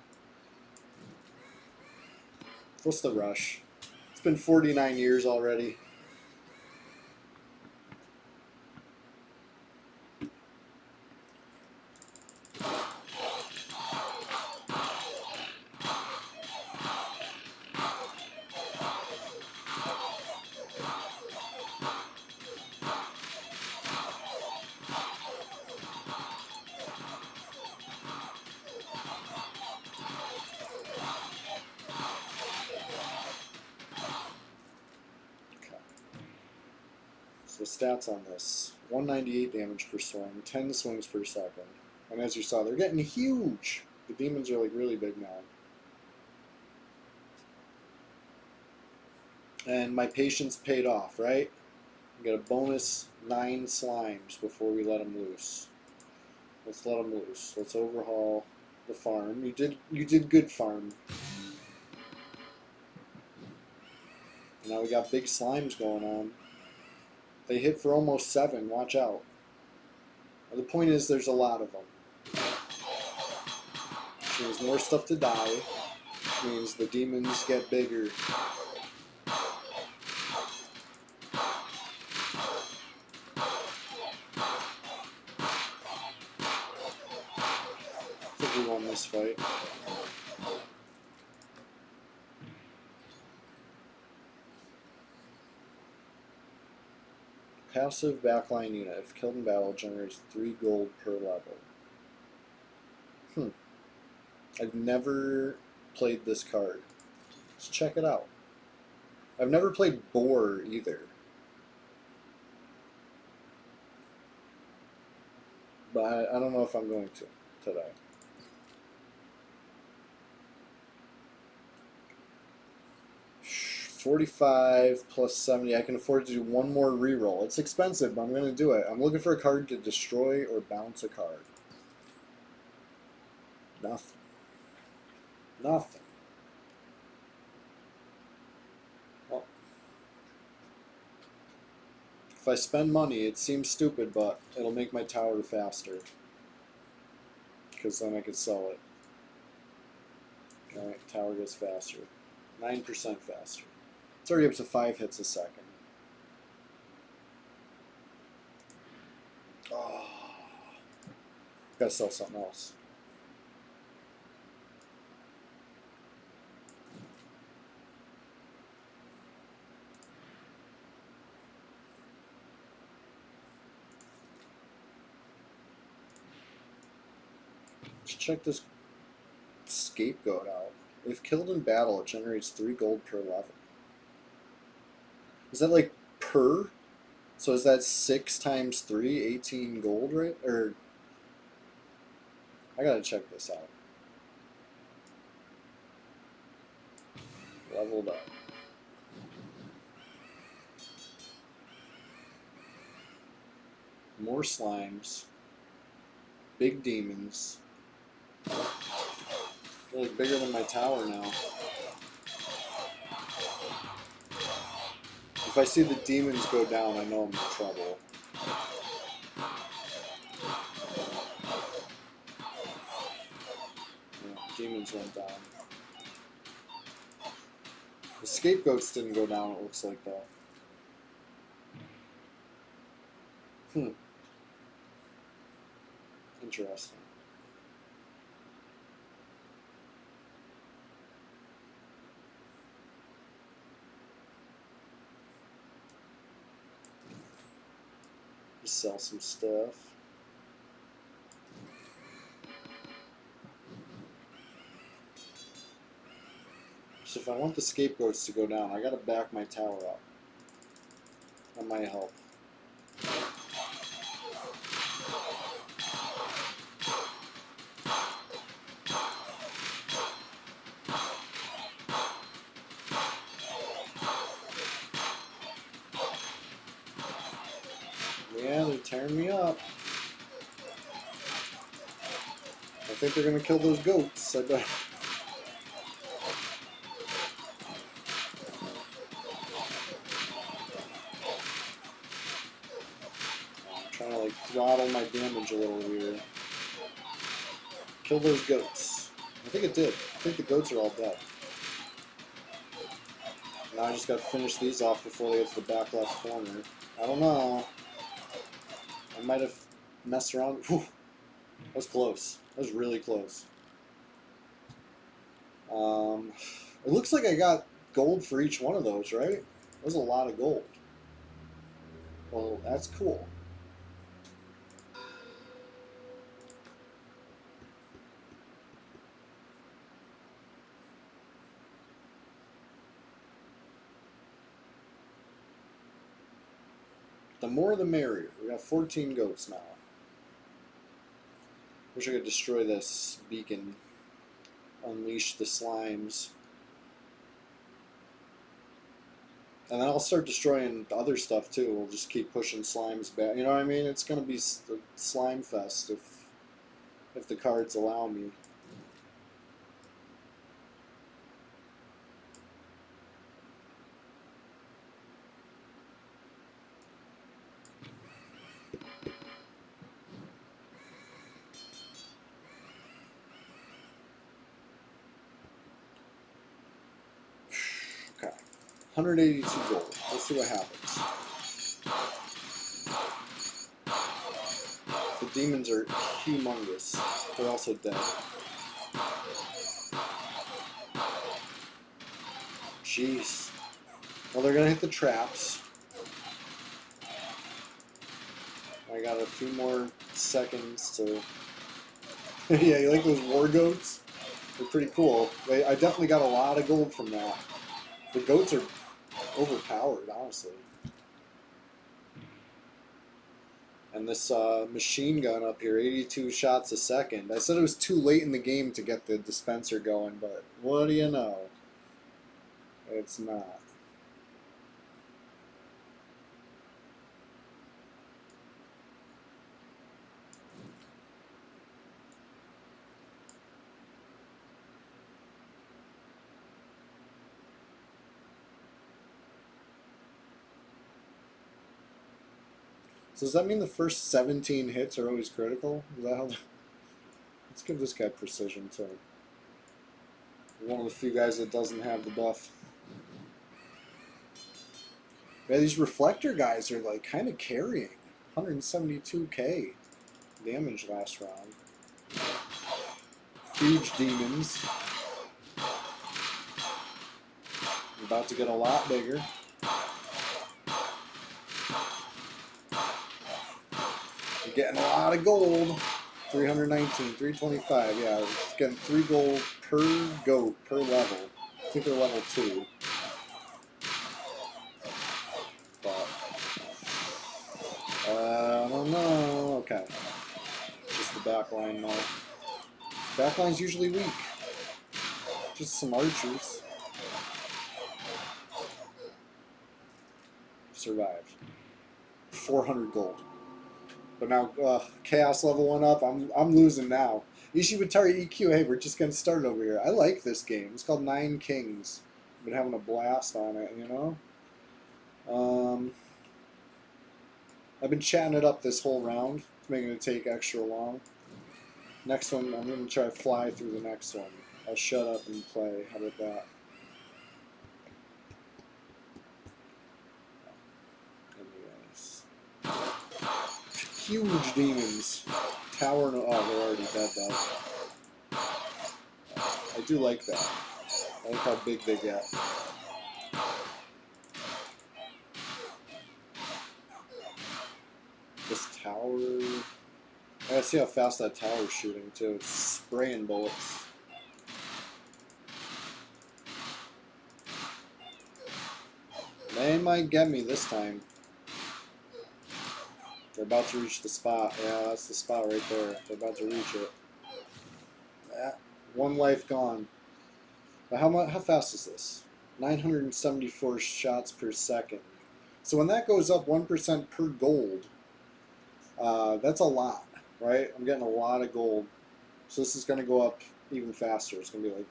What's the rush? It's been 49 years already. So stats on this: 198 damage per swing, 10 swings per second. And as you saw, they're getting huge. The demons are like really big now. And my patience paid off, right? We get a bonus 9 slimes before we let them loose. Let's let them loose. Let's overhaul the farm. You did good, farm. Now we got big slimes going on. They hit for almost 7. Watch out. Well, the point is there's a lot of them. Which means more stuff to die. Which means the demons get bigger. I think we won this fight. Passive backline unit. If killed in battle, generates 3 gold per level. I've never played this card. Let's check it out. I've never played Boar either. But I don't know if I'm going to today. $45 plus 70. I can afford to do 1 more reroll. It's expensive, but I'm going to do it. I'm looking for a card to destroy or bounce a card. Nothing. Nothing. Well, if I spend money, it seems stupid, but it'll make my tower faster. Because then I could sell it. Alright, tower goes faster. 9% faster. It's already up to 5 hits a second. Oh. Gotta sell something else. Let's check this scapegoat out. If killed in battle, it generates 3 gold per level. Is that like per? So is that 6 times 3, 18 gold, right? Or I gotta check this out. Leveled up. More slimes. Big demons. They're like bigger than my tower now. If I see the demons go down, I know I'm in trouble. Yeah, demons went down. The scapegoats didn't go down, it looks like, though. Interesting. Just sell some stuff. So if I want the scapegoats to go down, I gotta back my tower up. That might help. Yeah, they're tearing me up. I think they're gonna kill those goats. I bet. I'm trying to like throttle my damage a little here. Kill those goats. I think it did. I think the goats are all dead. Now I just gotta finish these off before they get to the back left corner. I don't know. I might have messed around. Whew. That was close. That was really close. It looks like I got gold for each one of those, right? That was a lot of gold. Well, that's cool. The more the merrier. We got 14 goats now. Wish I could destroy this beacon. Unleash the slimes. And then I'll start destroying the other stuff too. We'll just keep pushing slimes back. You know what I mean? It's gonna be a slime fest if the cards allow me. Okay. 182 gold. Let's see what happens. The demons are humongous. They're also dead. Jeez. Well, they're gonna hit the traps. I got a few more seconds to... Yeah, you like those war goats? They're pretty cool. I definitely got a lot of gold from that. The goats are overpowered, honestly. And this machine gun up here, 82 shots a second. I said it was too late in the game to get the dispenser going, but what do you know? It's not. So does that mean the first 17 hits are always critical? Is that how? Let's give this guy precision too. One of the few guys that doesn't have the buff. Yeah, these reflector guys are like kind of carrying. 172k damage last round. Huge demons. About to get a lot bigger. We're getting a lot of gold. 319, 325. Yeah, it's getting 3 gold per goat per level. I think they're level 2. But I don't know. Okay. Just the back line now. Back line's usually weak. Just some archers. Survived. 400 gold. But now chaos level went up. I'm losing now. Ishibatari EQ. Hey, we're just getting started over here. I like this game. It's called 9KINGS. I've been having a blast on it, you know. I've been chatting it up this whole round, making it take extra long. Next one, I'm going to try to fly through the next one. I'll shut up and play. How about that? Anyways. Huge demons. Tower, no, oh, they're already dead though. I do like that. I like how big they get. This tower... I gotta see how fast that tower's shooting too. It's spraying bullets. They might get me this time. They're about to reach the spot. Yeah, that's the spot right there. They're about to reach it. One life gone. But how fast is this? 974 shots per second. So when that goes up 1% per gold, that's a lot, right? I'm getting a lot of gold. So this is going to go up even faster. It's going to be like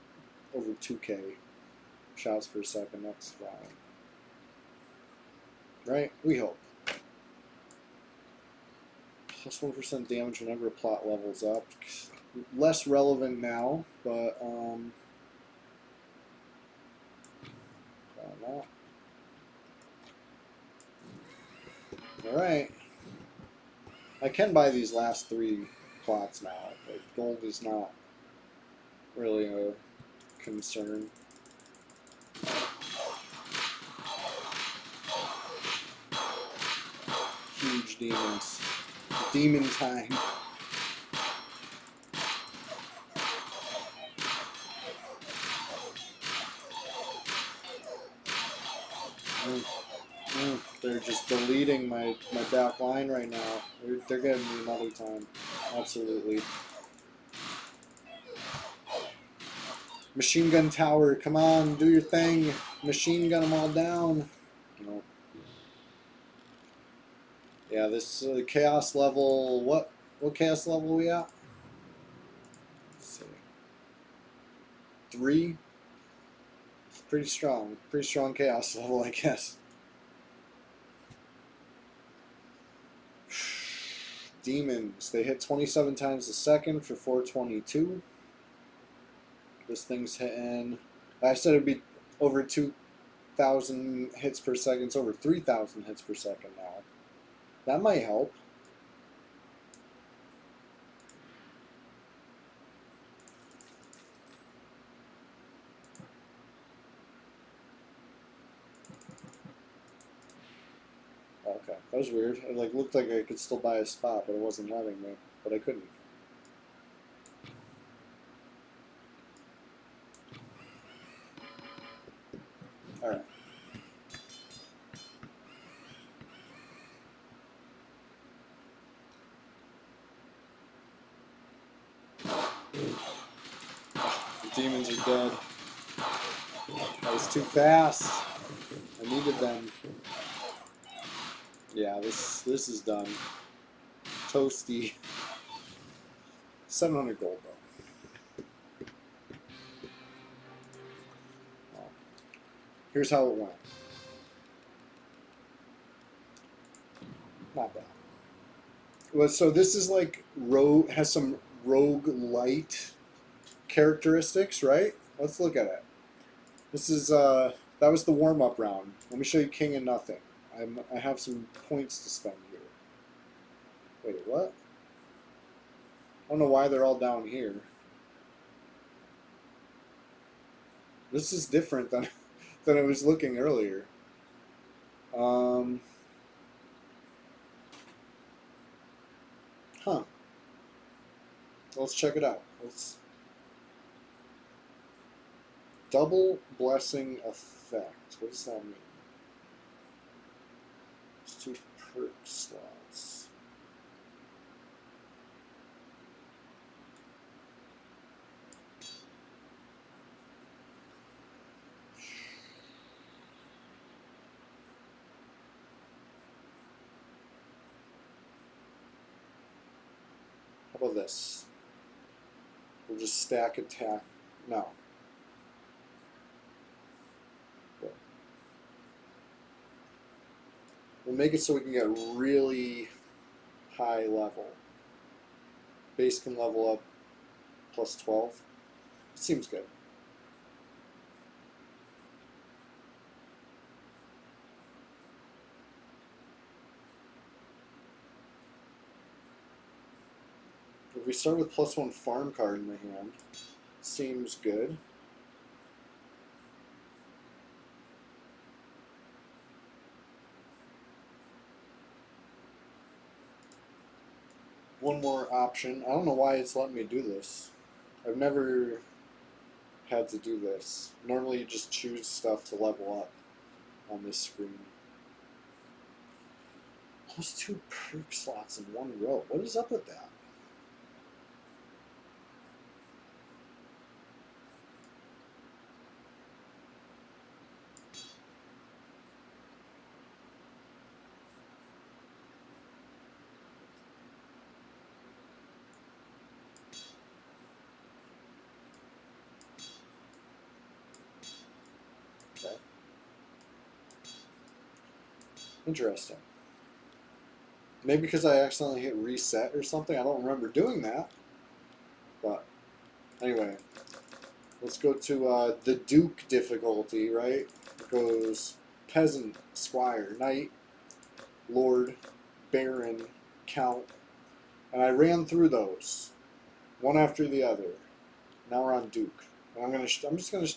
over 2k shots per second next round. Right? We hope. Plus 1% damage whenever a plot levels up. Less relevant now, but alright. I can buy these last 3 plots now, but gold is not really a concern. Huge demons. Demon time. They're just deleting my back line right now. They're getting me another time. Absolutely. Machine gun tower, come on, do your thing. Machine gun them all down. Nope. Yeah, this chaos level. What chaos level are we at? Let's see. 3. It's pretty strong. Pretty strong chaos level, I guess. Demons. They hit 27 times a second for 422. This thing's hitting. I said it'd be over 2,000 hits per second. It's over 3,000 hits per second now. That might help. Okay, that was weird. It looked like I could still buy a spot, but it wasn't letting me. But I couldn't. All right. The demons are dead. That was too fast. I needed them. Yeah, this is done. Toasty. 700 gold though. Well, here's how it went. Not bad. Well, so this is like rogue has some rogue light characteristics, right? Let's look at it. This is that was the warm up round. Let me show you king and nothing. I have some points to spend here. Wait, what? I don't know why they're all down here. This is different than than it was looking earlier. Um, huh. Let's check it out. Let's double blessing effect. What does that mean? It's 2 perk slots. How about this? We'll just stack attack. No. We'll make it so we can get really high level. Base can level up plus 12. Seems good. If we start with +1 farm card in the hand, seems good. One more option. I don't know why it's letting me do this. I've never had to do this. Normally you just choose stuff to level up on this screen. +2 perk slots in one row. What is up with that? Okay. Interesting. Maybe because I accidentally hit reset or something. I don't remember doing that. But anyway, let's go to the Duke difficulty, right? It goes Peasant, Squire, Knight, Lord, Baron, Count. And I ran through those, one after the other. Now we're on Duke. And I'm just gonna,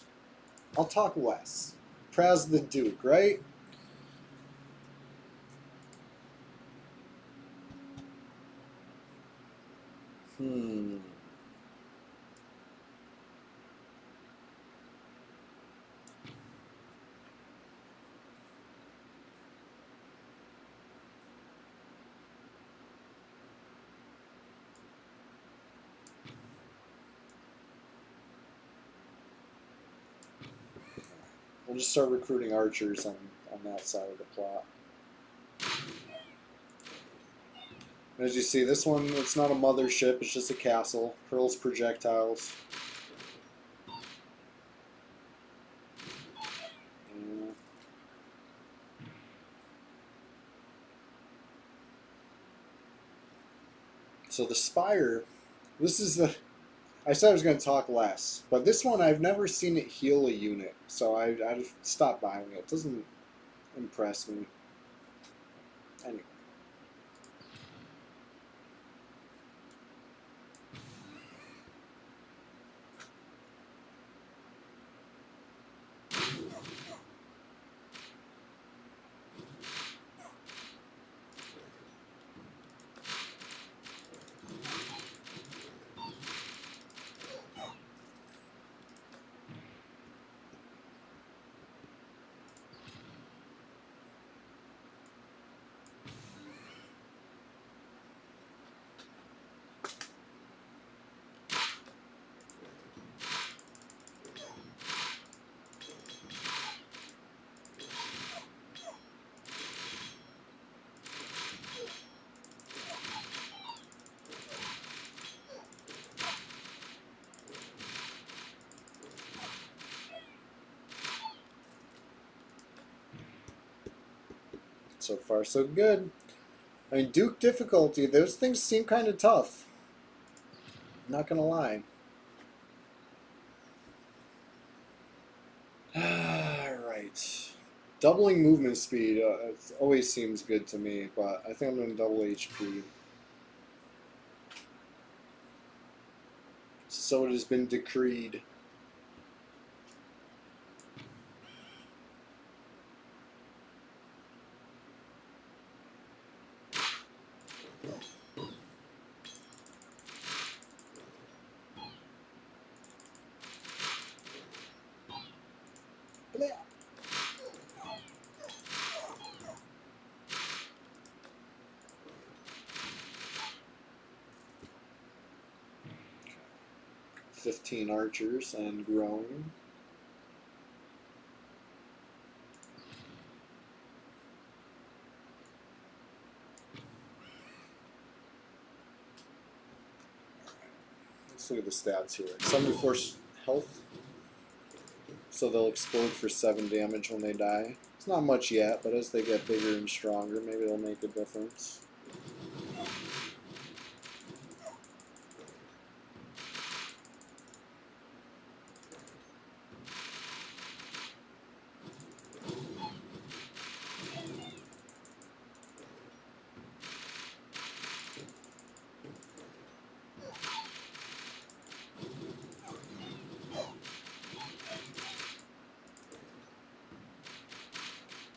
I'll talk less. Praz the Duke, right? Hmm. We'll just start recruiting archers on that side of the plot. As you see, this one, it's not a mothership, it's just a castle. Hurls projectiles. So the Spire, this is the... I said I was going to talk less, but this one I've never seen it heal a unit, so I stopped buying it. It doesn't impress me. Anyway. So far, so good. I mean, Duke difficulty, those things seem kind of tough. Not gonna lie. Alright. Doubling movement speed it always seems good to me, but I think I'm going to double HP. So it has been decreed. Blah. 15 archers and growing. Let's look at the stats here. 74 health. So they'll explode for 7 damage when they die. It's not much yet, but as they get bigger and stronger, maybe it'll make a difference.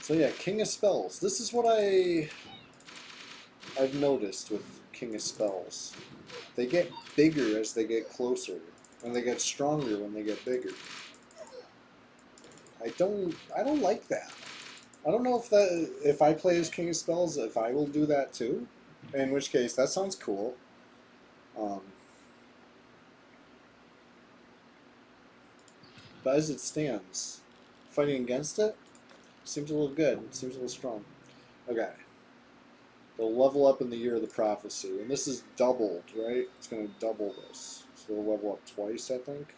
So yeah, King of Spells. This is what I've noticed with King of Spells. They get bigger as they get closer, and they get stronger when they get bigger. I don't like that. I don't know if I play as King of Spells, if I will do that too. In which case, that sounds cool. But as it stands, fighting against it seems a little good. Seems a little strong. Okay. They'll level up in the year of the prophecy, and this is doubled, right? It's going to double this, so they'll level up twice, I think.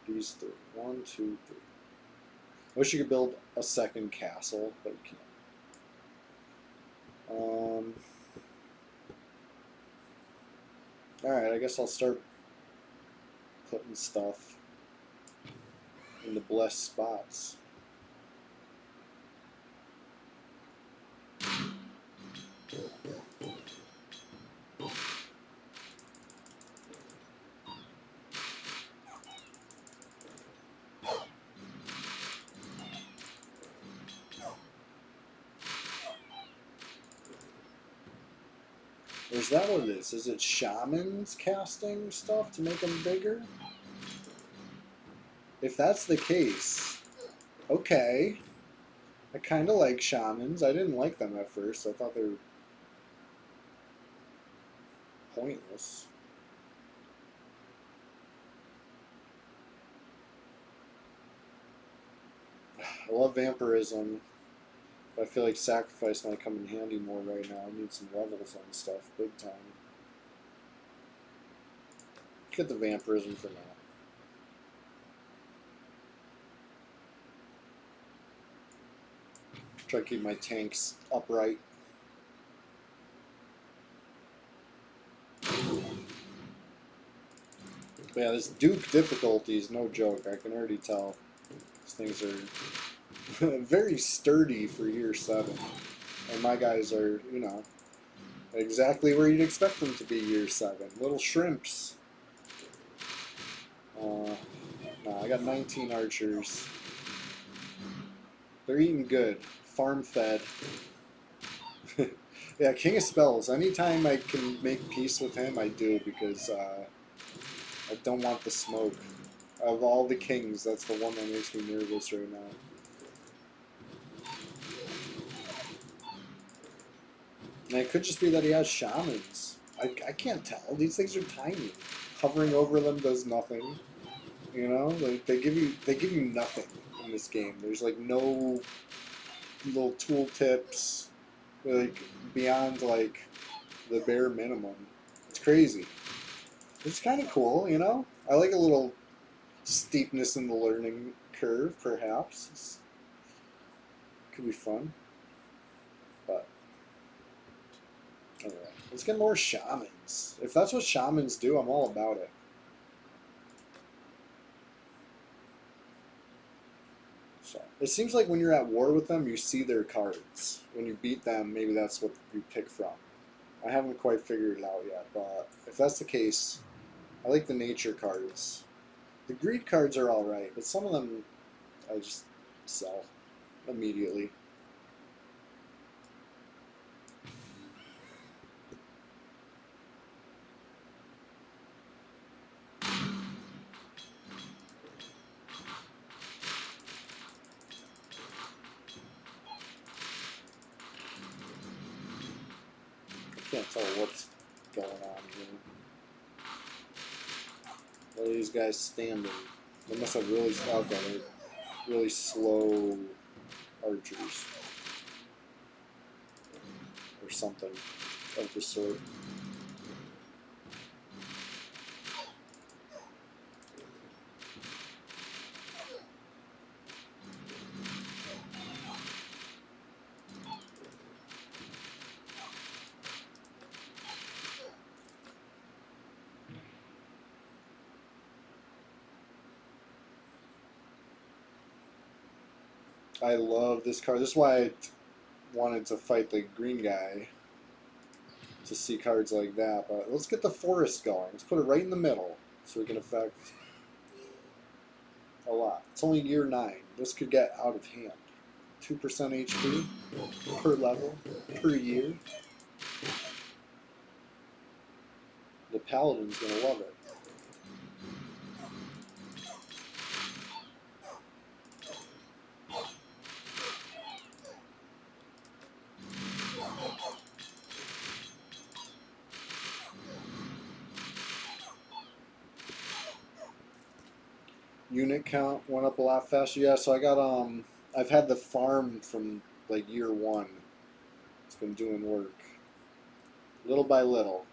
These 3. 1, 2, 3. I wish you could build a second castle, but you can't. Alright, I guess I'll start putting stuff in the blessed spots. Or is that what it is? Is it shamans casting stuff to make them bigger? If that's the case, okay. I kind of like shamans. I didn't like them at first. I thought they were pointless. I love vampirism. I feel like sacrifice might come in handy more right now. I need some levels on stuff, big time. Get the vampirism for now. Try to keep my tanks upright. But yeah, this Duke difficulty is no joke. I can already tell. These things are very sturdy for year 7. And my guys are, you know, exactly where you'd expect them to be year 7. Little shrimps. I got 19 archers. They're eating good. Farm fed. Yeah, King of Spells. Anytime I can make peace with him, I do, because I don't want the smoke. Of all the kings, that's the one that makes me nervous right now. And it could just be that he has shamans. I can't tell. These things are tiny. Hovering over them does nothing. You know, like they give you nothing in this game. There's like no little tool tips, like beyond like the bare minimum. It's crazy. It's kind of cool, you know. I like a little steepness in the learning curve, perhaps. Could be fun, but Anyway, let's get more shamans. If that's what shamans do, I'm all about it. So it seems like when you're at war with them, you see their cards. When you beat them, maybe that's what you pick from. I haven't quite figured it out yet, but if that's the case, I like the nature cards. The greed cards are alright, but some of them I just sell immediately. I can't tell what's going on here. What are these guys standing? They must have really, really slow archers. Or something of the sort. I love this card. This is why I wanted to fight the green guy, to see cards like that. But let's get the forest going. Let's put it right in the middle so we can affect a lot. It's only year 9. This could get out of hand. 2% HP per level, per year. The paladin's going to love it. Unit count went up a lot faster. Yeah, so I got I've had the farm from like year 1. It's been doing work little by little.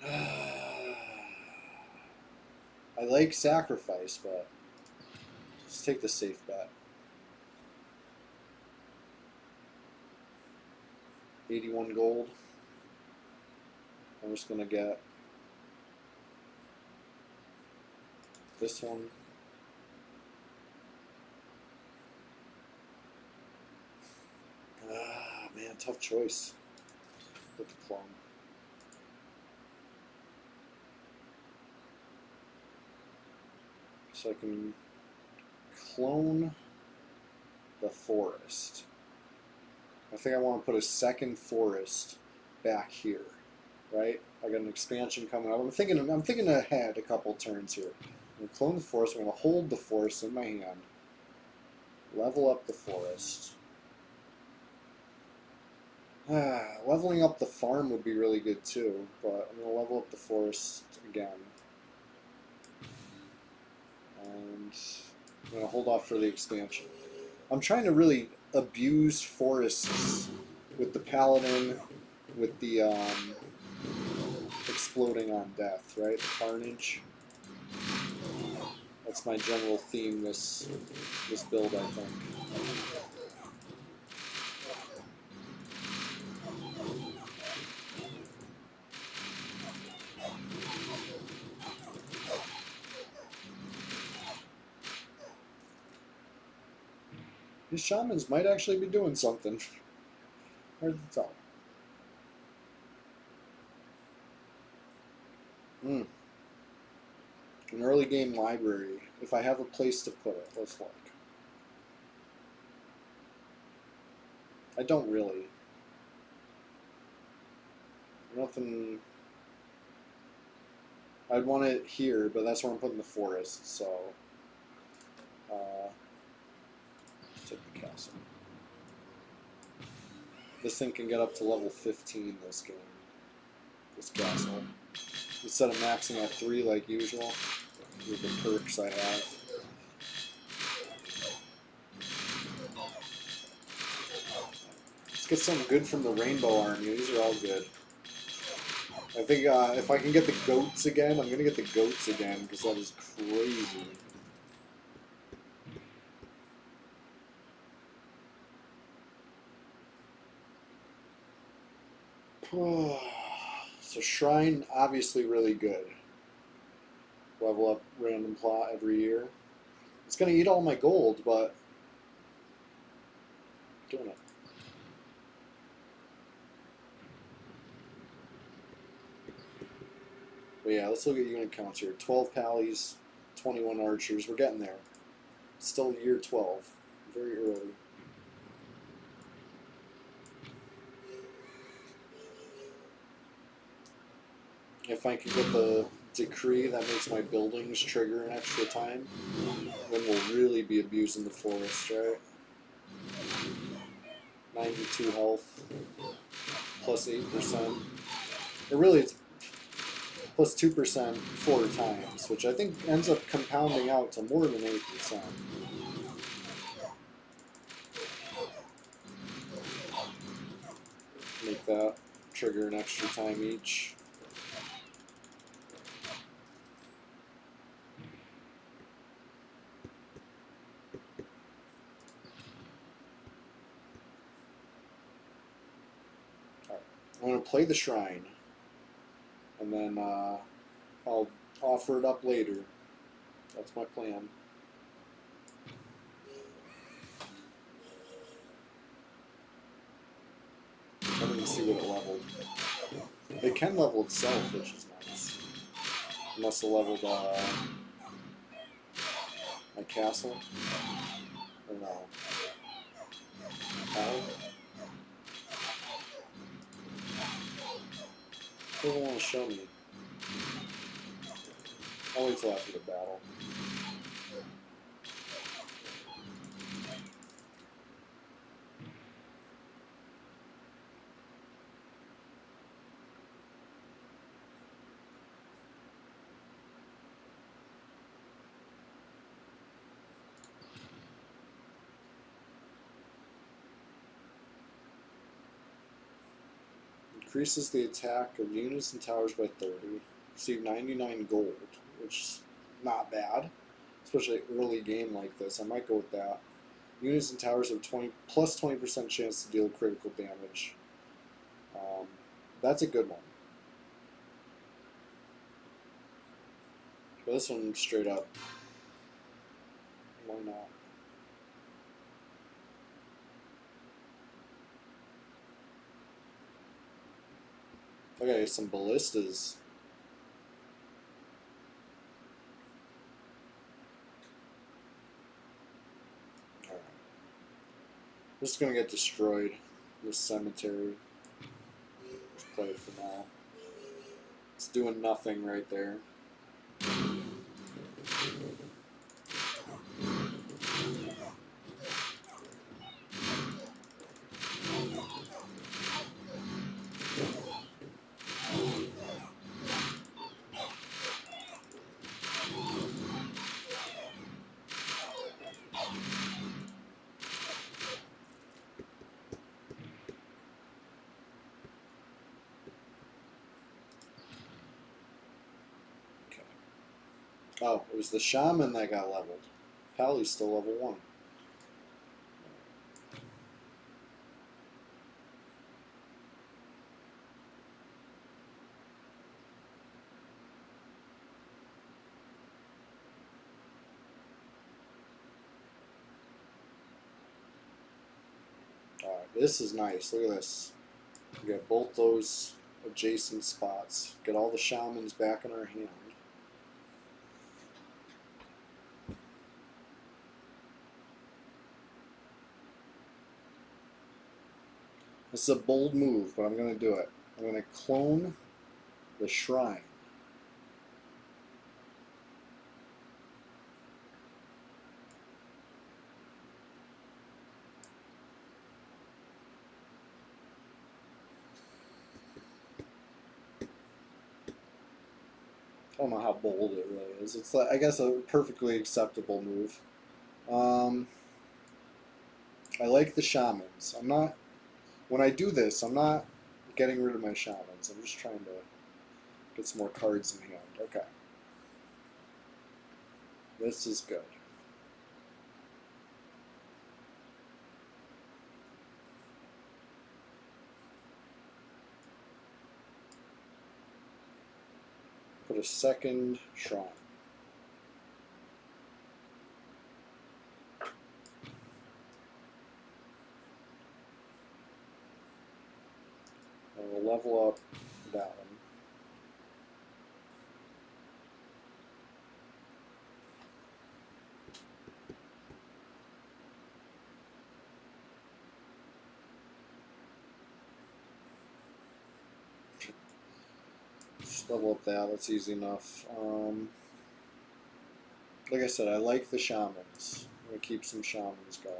I like sacrifice, but let's take the safe bet. 81 gold. I'm just gonna get this one. Ah, man, tough choice with the clone. So I can clone the forest. I think I want to put a second forest back here, right? I got an expansion coming up. I'm thinking ahead a couple turns here. I'm gonna clone the forest. I'm gonna hold the forest in my hand. Level up the forest. Leveling up the farm would be really good too, but I'm gonna level up the forest again. And I'm gonna hold off for the expansion. I'm trying to really abuse forests with the paladin, with the exploding on death, right? The carnage. That's my general theme this build, I think. These shamans might actually be doing something. Hard to tell. An early game library. If I have a place to put it, let's look. I don't really. Nothing. I'd want it here, but that's where I'm putting the forest, so. Let's take the castle. This thing can get up to level 15 this game. This castle. Instead of maxing at 3 like usual, with the perks I have. Let's get something good from the Rainbow Army. These are all good. I think if I can get the goats again, I'm going to get the goats again, because that is crazy. So Shrine, obviously really good. Level up random plot every year. It's gonna eat all my gold, but I'm doing it. But yeah, let's look at unit counts here. 12 pallies, 21 archers. We're getting there. Still year 12. Very early. If I can get the decree that makes my buildings trigger an extra time, then we'll really be abusing the forest, right? 92 health, plus 8%. Or really, it's plus 2% 4 times, which I think ends up compounding out to more than 8%. Make that trigger an extra time each. Alright, I'm going to play the shrine, and then I'll offer it up later. That's my plan. I'm going to see what it leveled. It can level itself, which is nice. It must have leveled my castle. Or no. How? What do they want to show me? I'll wait till after the battle. Increases the attack of units and towers by 30. Receive 99 gold, which is not bad. Especially early game like this. I might go with that. Units and towers have 20% chance to deal critical damage. That's a good one. But this one straight up. Why not? Okay, some ballistas. Alright. This is gonna get destroyed. This cemetery. Just play it for now. It's doing nothing right there. Oh, it was the shaman that got leveled. Pally's still level 1. Alright, this is nice. Look at this. We got both those adjacent spots. Get all the shamans back in our hand. This is a bold move, but I'm going to do it. I'm going to clone the shrine. I don't know how bold it really is. It's like, I guess, a perfectly acceptable move. I like the shamans. I'm not, when I do this, I'm not getting rid of my shamans. I'm just trying to get some more cards in hand. Okay. This is good. a second shrine. And we'll level up that one. Just level up that, that's easy enough. Like I said, I like the shamans. I'm going to keep some shamans going.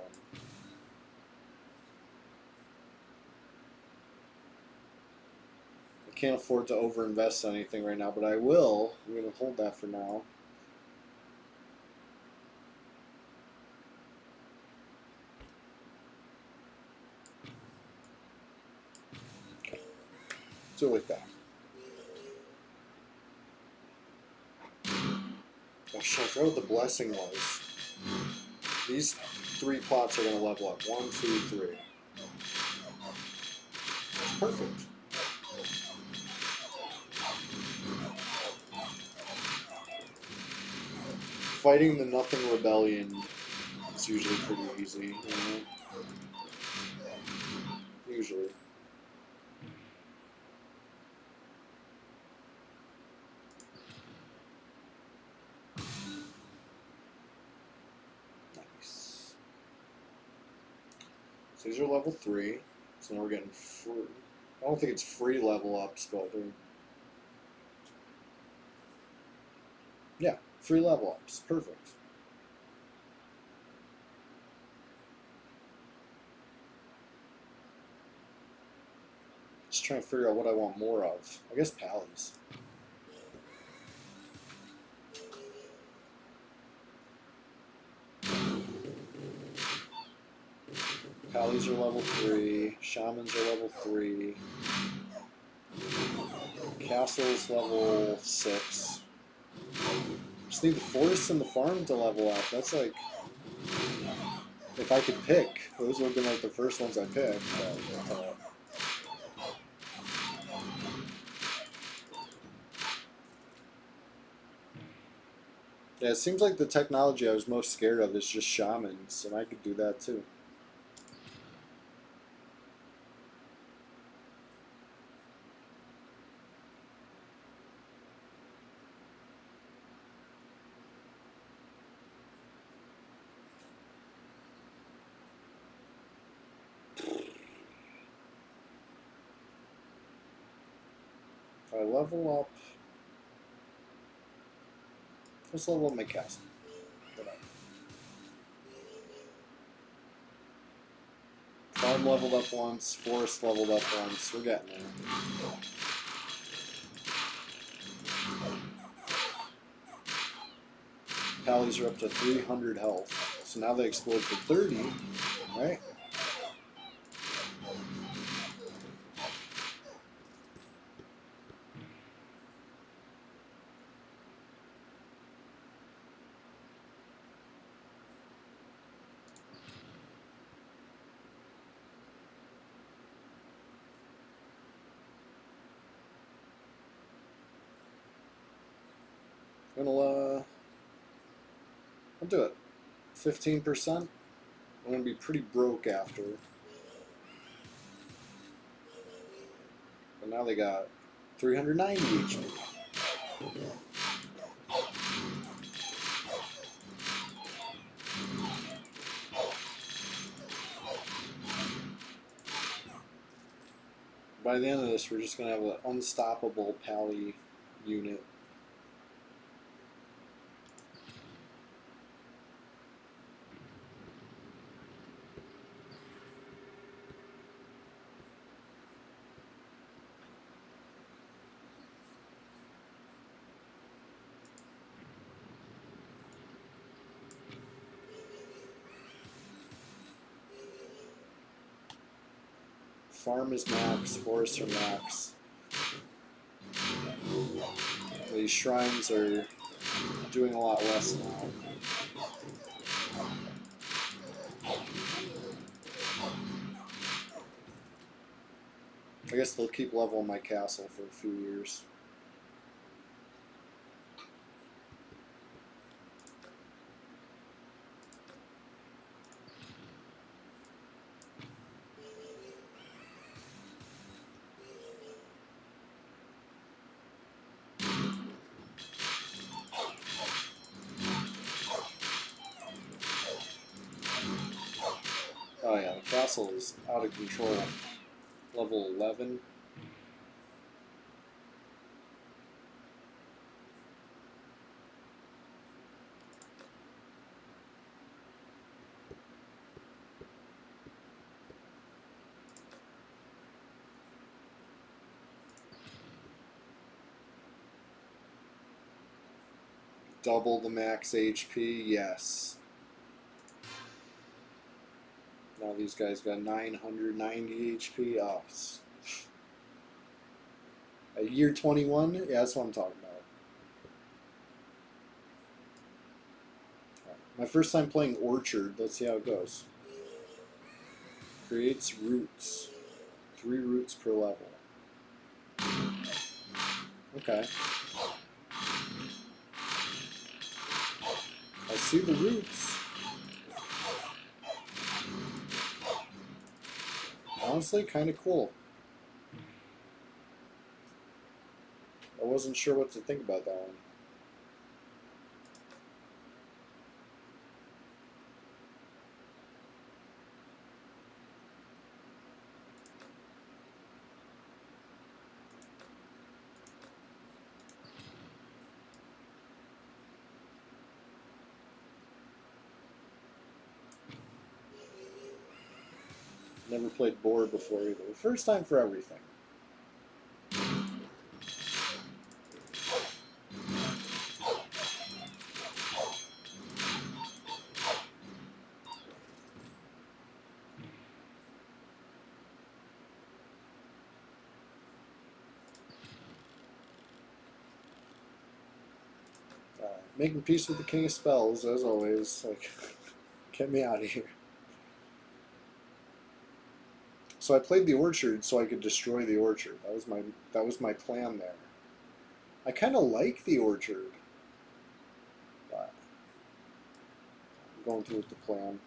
I can't afford to overinvest anything right now, but I will. I'm going to hold that for now. Okay. Do it like that. Oh shit, I forgot what the blessing was. These 3 plots are going to level up. 1, 2, 3. That's perfect. Fighting the Nothing Rebellion is usually pretty easy, you know? Usually. Nice. So these are level 3. So now we're getting free. I don't think it's free level ups, but they're... Yeah, free level ups. Perfect. Just trying to figure out what I want more of. I guess pallies. Pallies are level 3. Shamans are level 3. Castle's level 6. Just need the forest and the farm to level up. That's like... If I could pick, those would have been like the first ones I picked. But, yeah, it seems like the technology I was most scared of is just shamans, and I could do that too. If I level up... Let's level up my castle. Farm leveled up once, forest leveled up once. We're getting there. Pallies are up to 300 health. So now they explode for 30, right? I'll do it. 15%. I'm gonna be pretty broke after. But now they got 390 HP. By the end of this, we're just gonna have an unstoppable pally unit. Farm is max, forests are max. These shrines are doing a lot less now. I guess they'll keep leveling my castle for a few years. castle is out of control. Level 11. Double the max HP, yes. Now these guys got 990 HP. Oh, a year 21? Yeah, that's what I'm talking about. Right. My first time playing Orchard. Let's see how it goes. Creates roots. 3 roots per level. Okay. I see the roots. Honestly, kind of cool. I wasn't sure what to think about that one. Never played board before either. First time for everything. Making peace with the King of Spells, as always. Like, get me out of here. So I played the Orchard so I could destroy the Orchard. That was my plan there. I kind of like the Orchard, but I'm going through with the plan.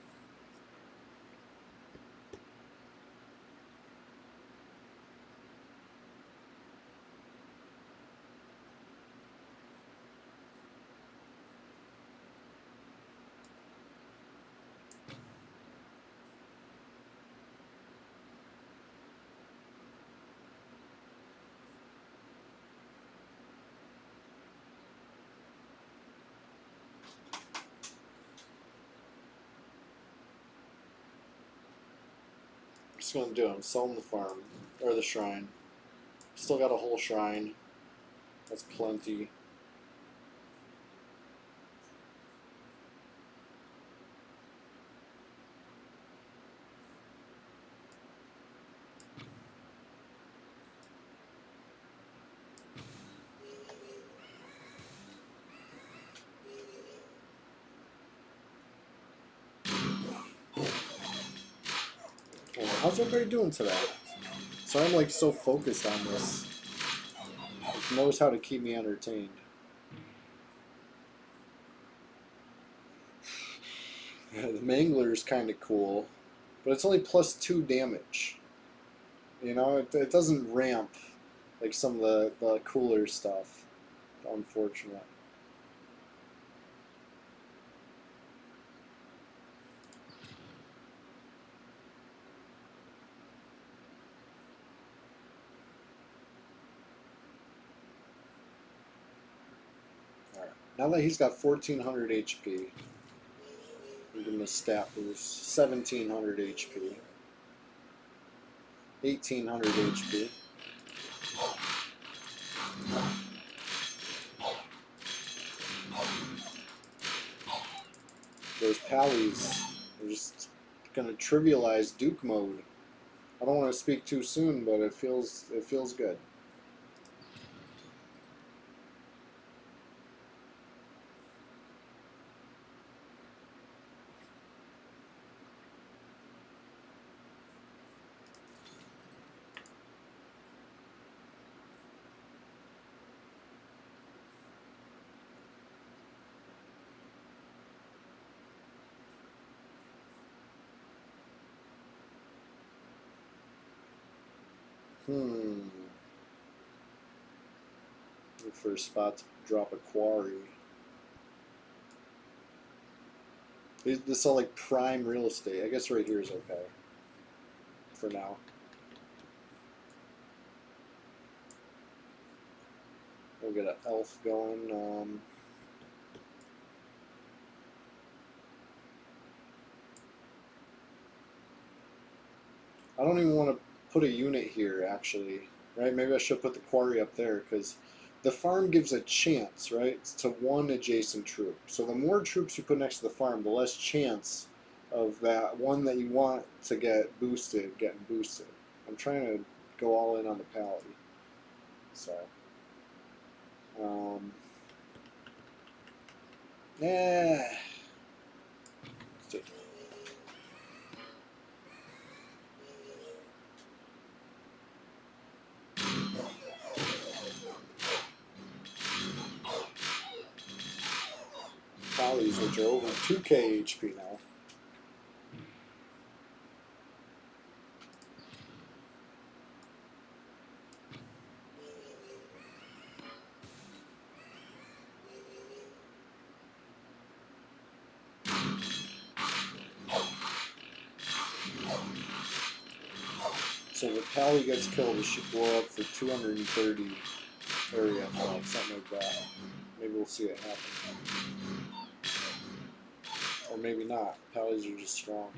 Just gonna do it. I'm selling the farm or the shrine. Still got a whole shrine. That's plenty. Oh, how's everybody doing today? So I'm like so focused on this. It knows how to keep me entertained. Yeah, the Mangler is kind of cool, but it's only +2 damage. You know, it doesn't ramp like some of the cooler stuff. Unfortunate. Alright. Now that he's got 1400 HP, I'm give him a stat boost. 1700 HP. 1800 HP. Those pallies are just gonna trivialize Duke mode. I don't want to speak too soon, but it feels good. Look for a spot to drop a quarry. This is all like prime real estate. I guess right here is okay. for now. We'll get an elf going. I don't even want to put a unit here, actually. Right? Maybe I should put the quarry up there, because the farm gives a chance, right, to one adjacent troop. So the more troops you put next to the farm, the less chance of that one that you want to get boosted getting boosted. I'm trying to go all in on the pally. So, yeah. Pallies, which are over 2k HP now. So if Pally gets killed, it should blow up for 230 area, something like that. Maybe we'll see it happen. Or maybe not. Pallies are just strong.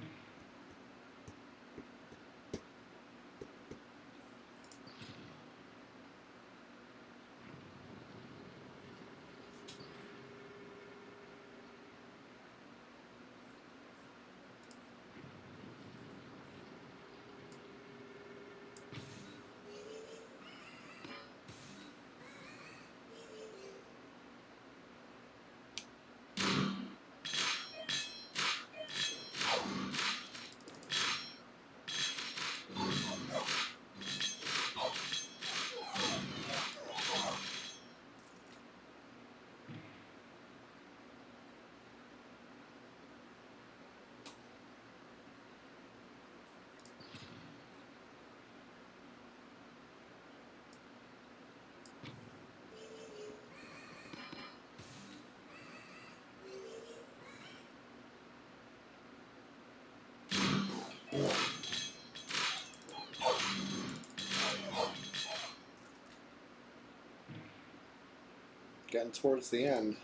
Getting towards the end.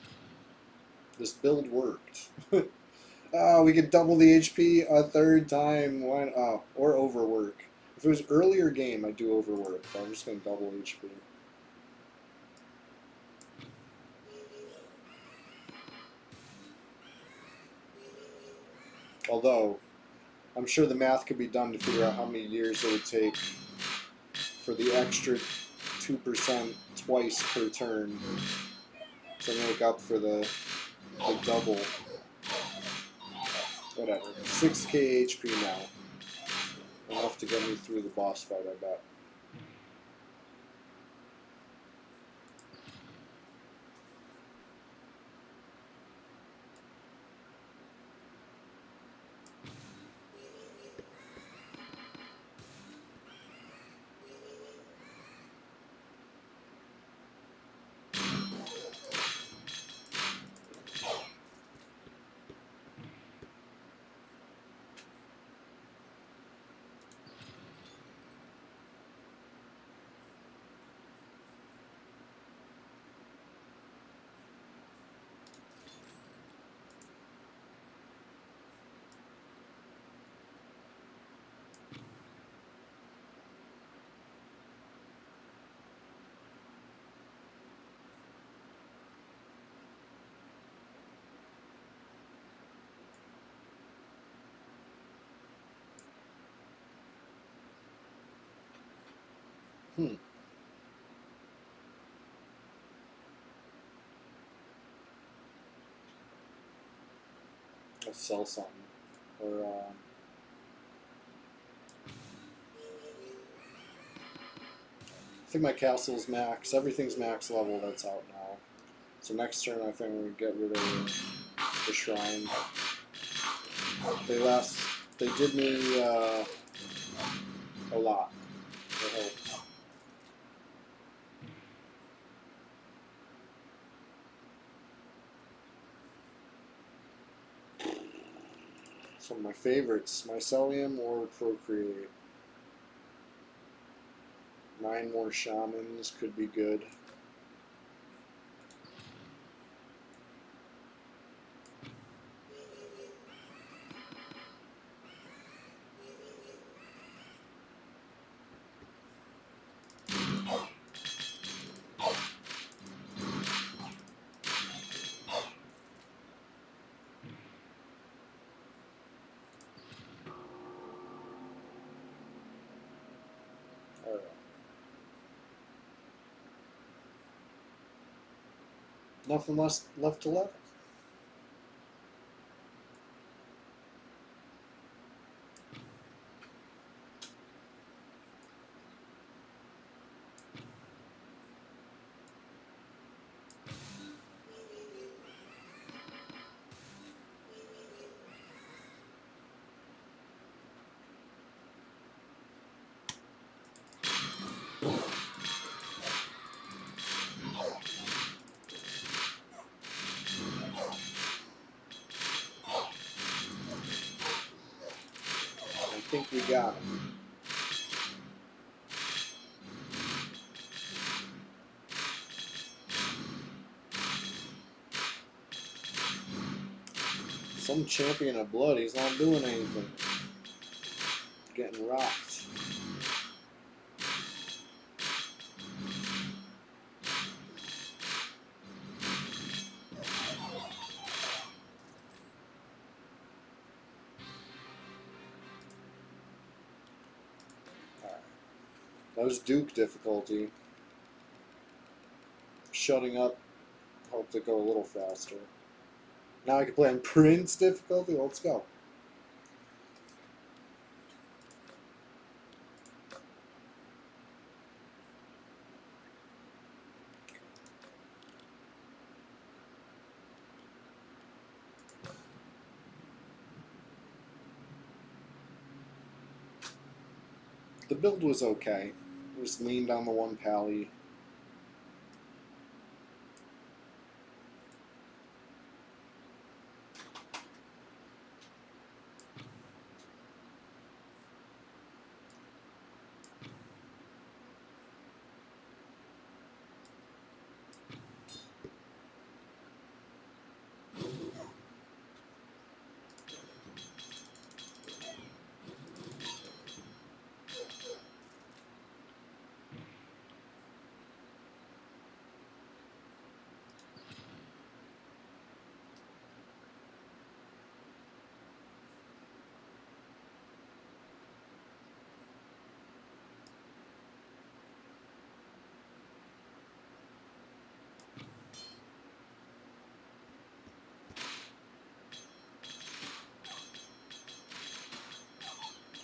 This build worked. Oh, we could double the HP a third time. Why? Oh, or overwork. If it was earlier game, I'd do overwork. But I'm just going to double HP. Although, I'm sure the math could be done to figure out how many years it would take for the extra 2% twice per turn to make up for the double. Whatever. 6k HP now. Enough to get me through the boss fight, I bet. Let's sell something. Or, I think my castle's max. Everything's max level that's out now. So next turn I think we get rid of the shrine. They did me a lot. They helped. It's one of my favorites. Mycelium or Procreate. 9 more shamans could be good. All right. Nothing left to level. I think we got him. Some champion of blood, he's not doing anything. Getting rocked. Alright. That was Duke difficulty. Shutting up helped it go a little faster. Now I can play on Prince difficulty. Let's go. The build was okay. Just leaned on the one pally.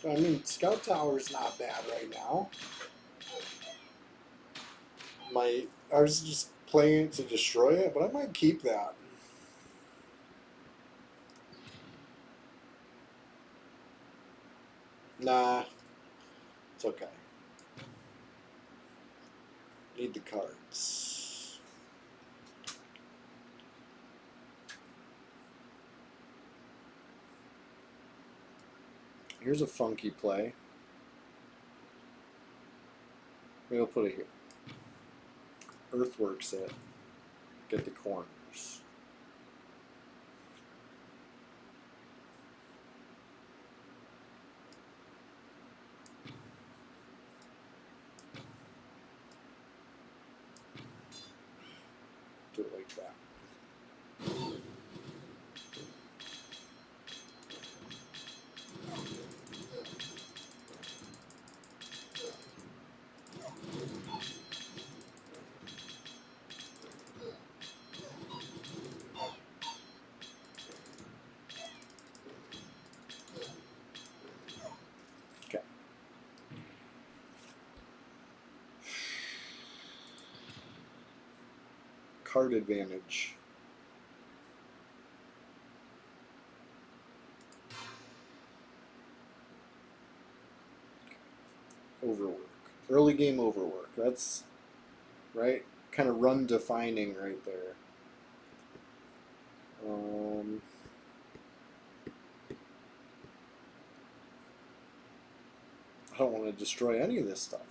I mean, Scout Tower's not bad right now. I was just playing it to destroy it, but I might keep that. Nah, it's okay. Need the cards. Here's a funky play. Maybe I'll put it here. Earthworks it. Get the corners. Do it like that. Okay. Card advantage. Overwork. Early game overwork. That's right. Kind of run defining right there. I don't want to destroy any of this stuff.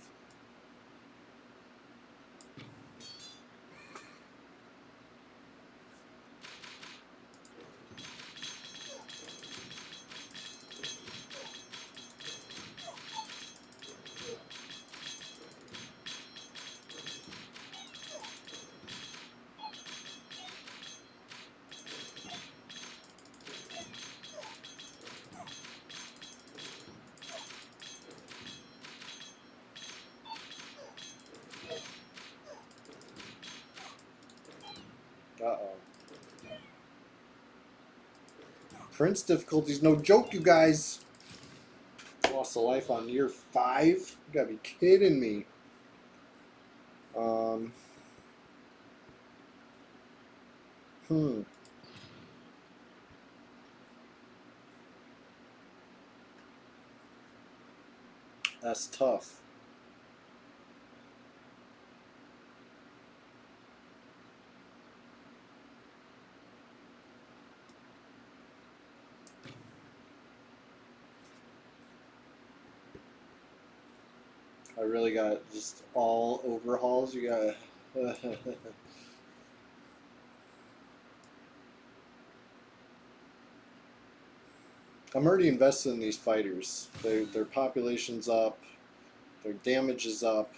Uh-oh. Prince difficulty's no joke, you guys. Lost a life on year 5? You gotta be kidding me. Hmm. That's tough. I really got just all overhauls. You got. I'm already invested in these fighters. Their population's up. Their damage is up.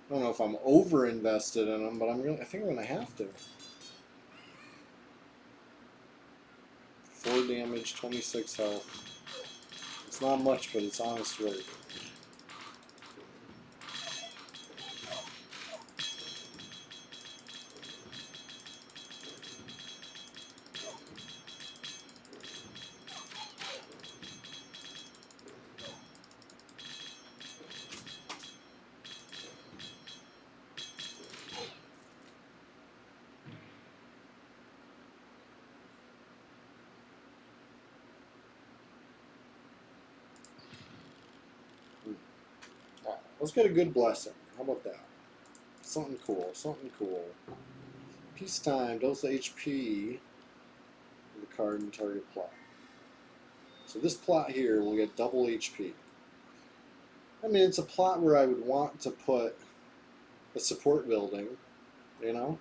I don't know if I'm over invested in them, but I think I'm gonna have to. 4 damage, 26 health. It's not much, but it's honest work. Let's get a good blessing. How about that? Something cool. Something cool. Peacetime. Dose HP. The card and target plot. So this plot here will get double HP. I mean, it's a plot where I would want to put a support building. You know,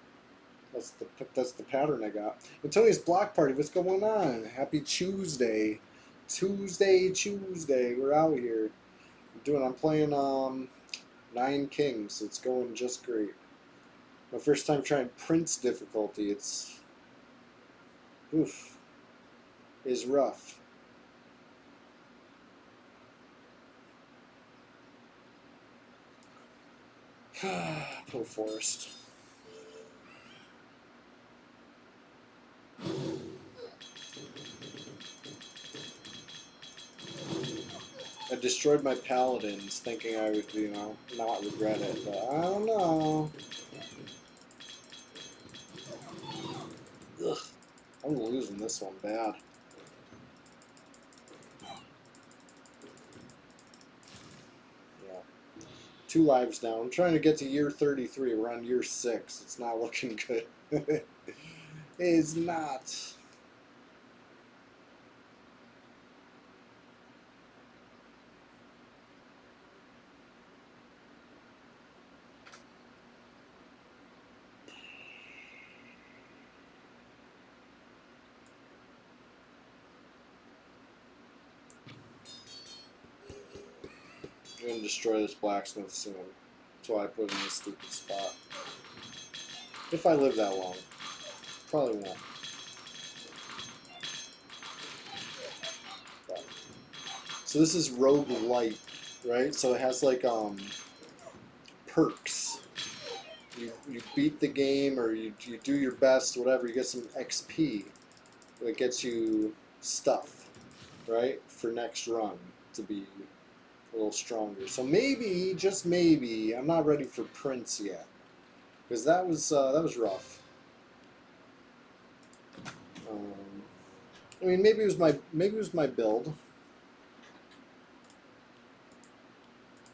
that's the pattern I got. Antonia's block party. What's going on? Happy Tuesday. Tuesday. We're out here. I'm playing 9KINGS. It's going just great. My first time trying Prince difficulty. It's is rough. Poor Forest. I destroyed my paladins thinking I would, not regret it, but I don't know. Ugh. I'm losing this one bad. Yeah. 2 lives down. I'm trying to get to year 33. We're on year 6. It's not looking good. It's not. I'm going to destroy this blacksmith soon. That's why I put it in this stupid spot. If I live that long. Probably won't. But. So this is Rogue Light, right? So it has like perks. You beat the game or you do your best, whatever, you get some XP that gets you stuff, right? For next run to be a little stronger. So maybe, just maybe, I'm not ready for Prince yet. Because that was rough. I mean, maybe it was my build.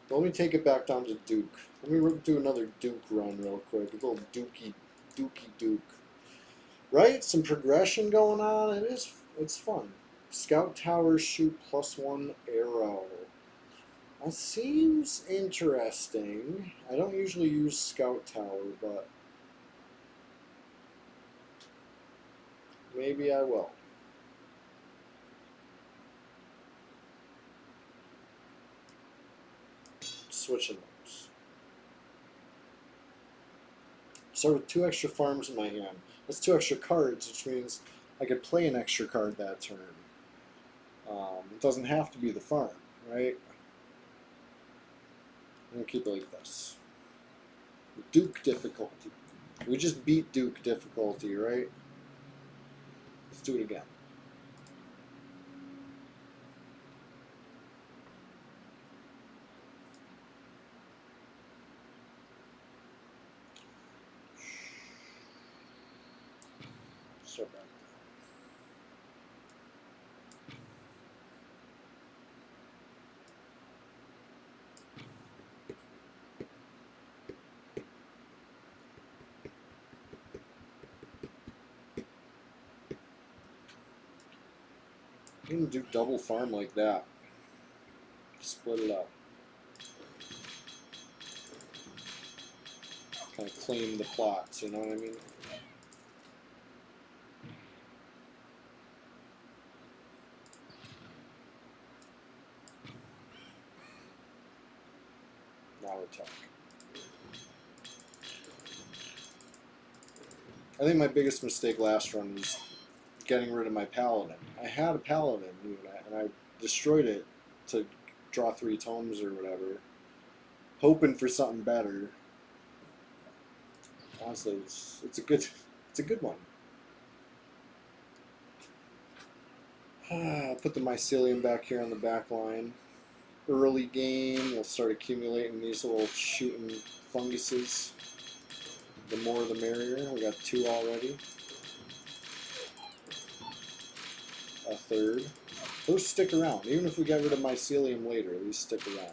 But let me take it back down to Duke. Let me do another Duke run real quick. A little Dukey Duke. Right? Some progression going on. It's fun. Scout Tower shoot +1 arrow. That seems interesting. I don't usually use Scout Tower, but maybe I will. Switching those. Start with 2 extra farms in my hand. That's 2 extra cards, which means I could play an extra card that turn. It doesn't have to be the farm, right? I'm going to keep it like this. Duke difficulty. We just beat Duke difficulty, right? Let's do it again. Start back. You can do double farm like that. Split it up. Kind of claim the plots, you know what I mean? Now we're talking. I think my biggest mistake last run was getting rid of my paladin. I had a paladin unit, and I destroyed it to draw 3 tomes or whatever, hoping for something better. Honestly, it's a good one. I'll put the mycelium back here on the back line. Early game, we'll start accumulating these little shooting funguses. The more the merrier. We got 2 already. A third. Those stick around. Even if we get rid of mycelium later, these stick around.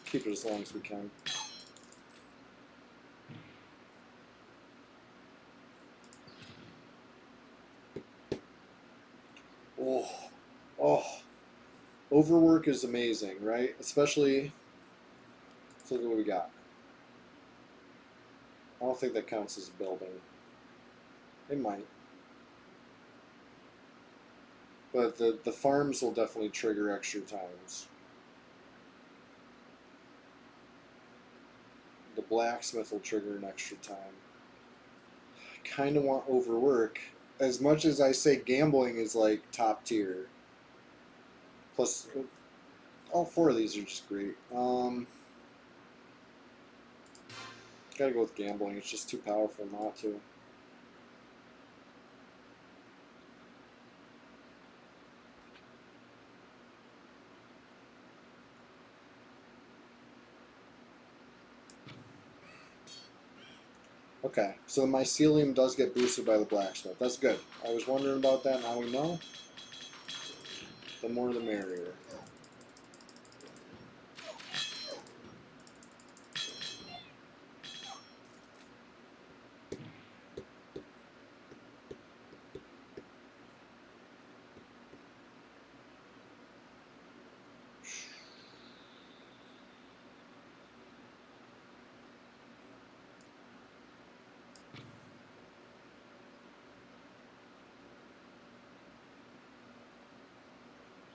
Keep it as long as we can. Oh, oh. Overwork is amazing, right? Especially, let's look at what we got. I don't think that counts as building. It might. But the farms will definitely trigger extra times. The blacksmith will trigger an extra time. I kind of want overwork. As much as I say gambling is like top tier. Plus, all 4 of these are just great. Gotta go with gambling. It's just too powerful not to. Okay, so the mycelium does get boosted by the blacksmith. That's good. I was wondering about that. Now we know. The more the merrier.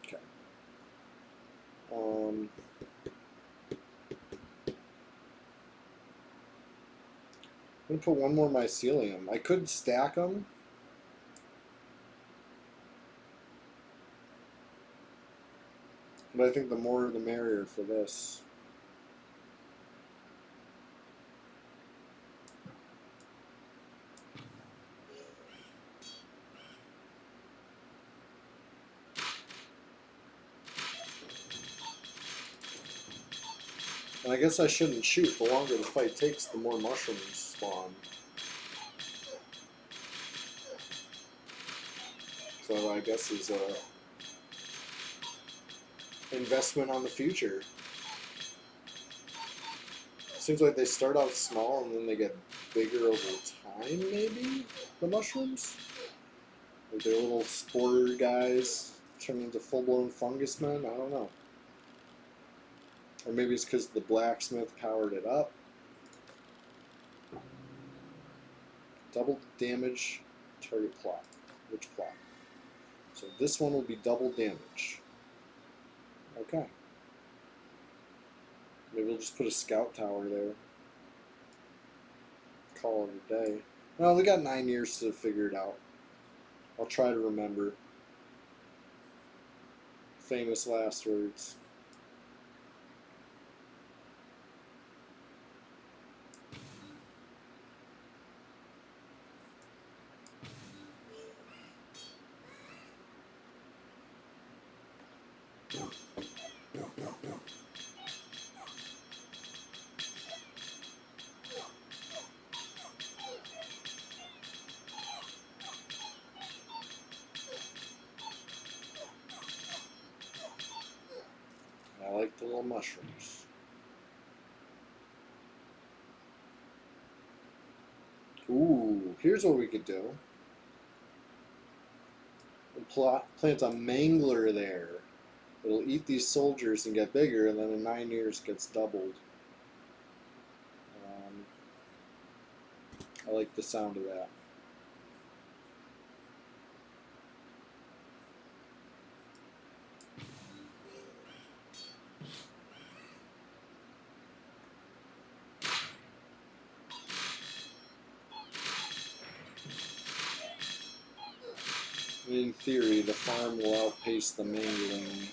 Okay. I'm gonna put 1 more mycelium. I could stack them. But I think the more the merrier for this. And I guess I shouldn't shoot. The longer the fight takes, the more mushrooms spawn. So I guess it's a investment on the future. Seems like they start out small and then they get bigger over time, maybe? The mushrooms? Like their little spore guys turn into full-blown fungus men? I don't know. Or maybe it's because the blacksmith powered it up. Double damage, target plot. Which plot? So this one will be double damage. Okay. Maybe we'll just put a scout tower there. Call it a day. Well, we got 9 years to figure it out. I'll try to remember. Famous last words. I like the little mushrooms. Ooh, here's what we could do. We'll plant a mangler there. It'll eat these soldiers and get bigger, and then in 9 years gets doubled. I like the sound of that. In theory, the farm will outpace the mangling.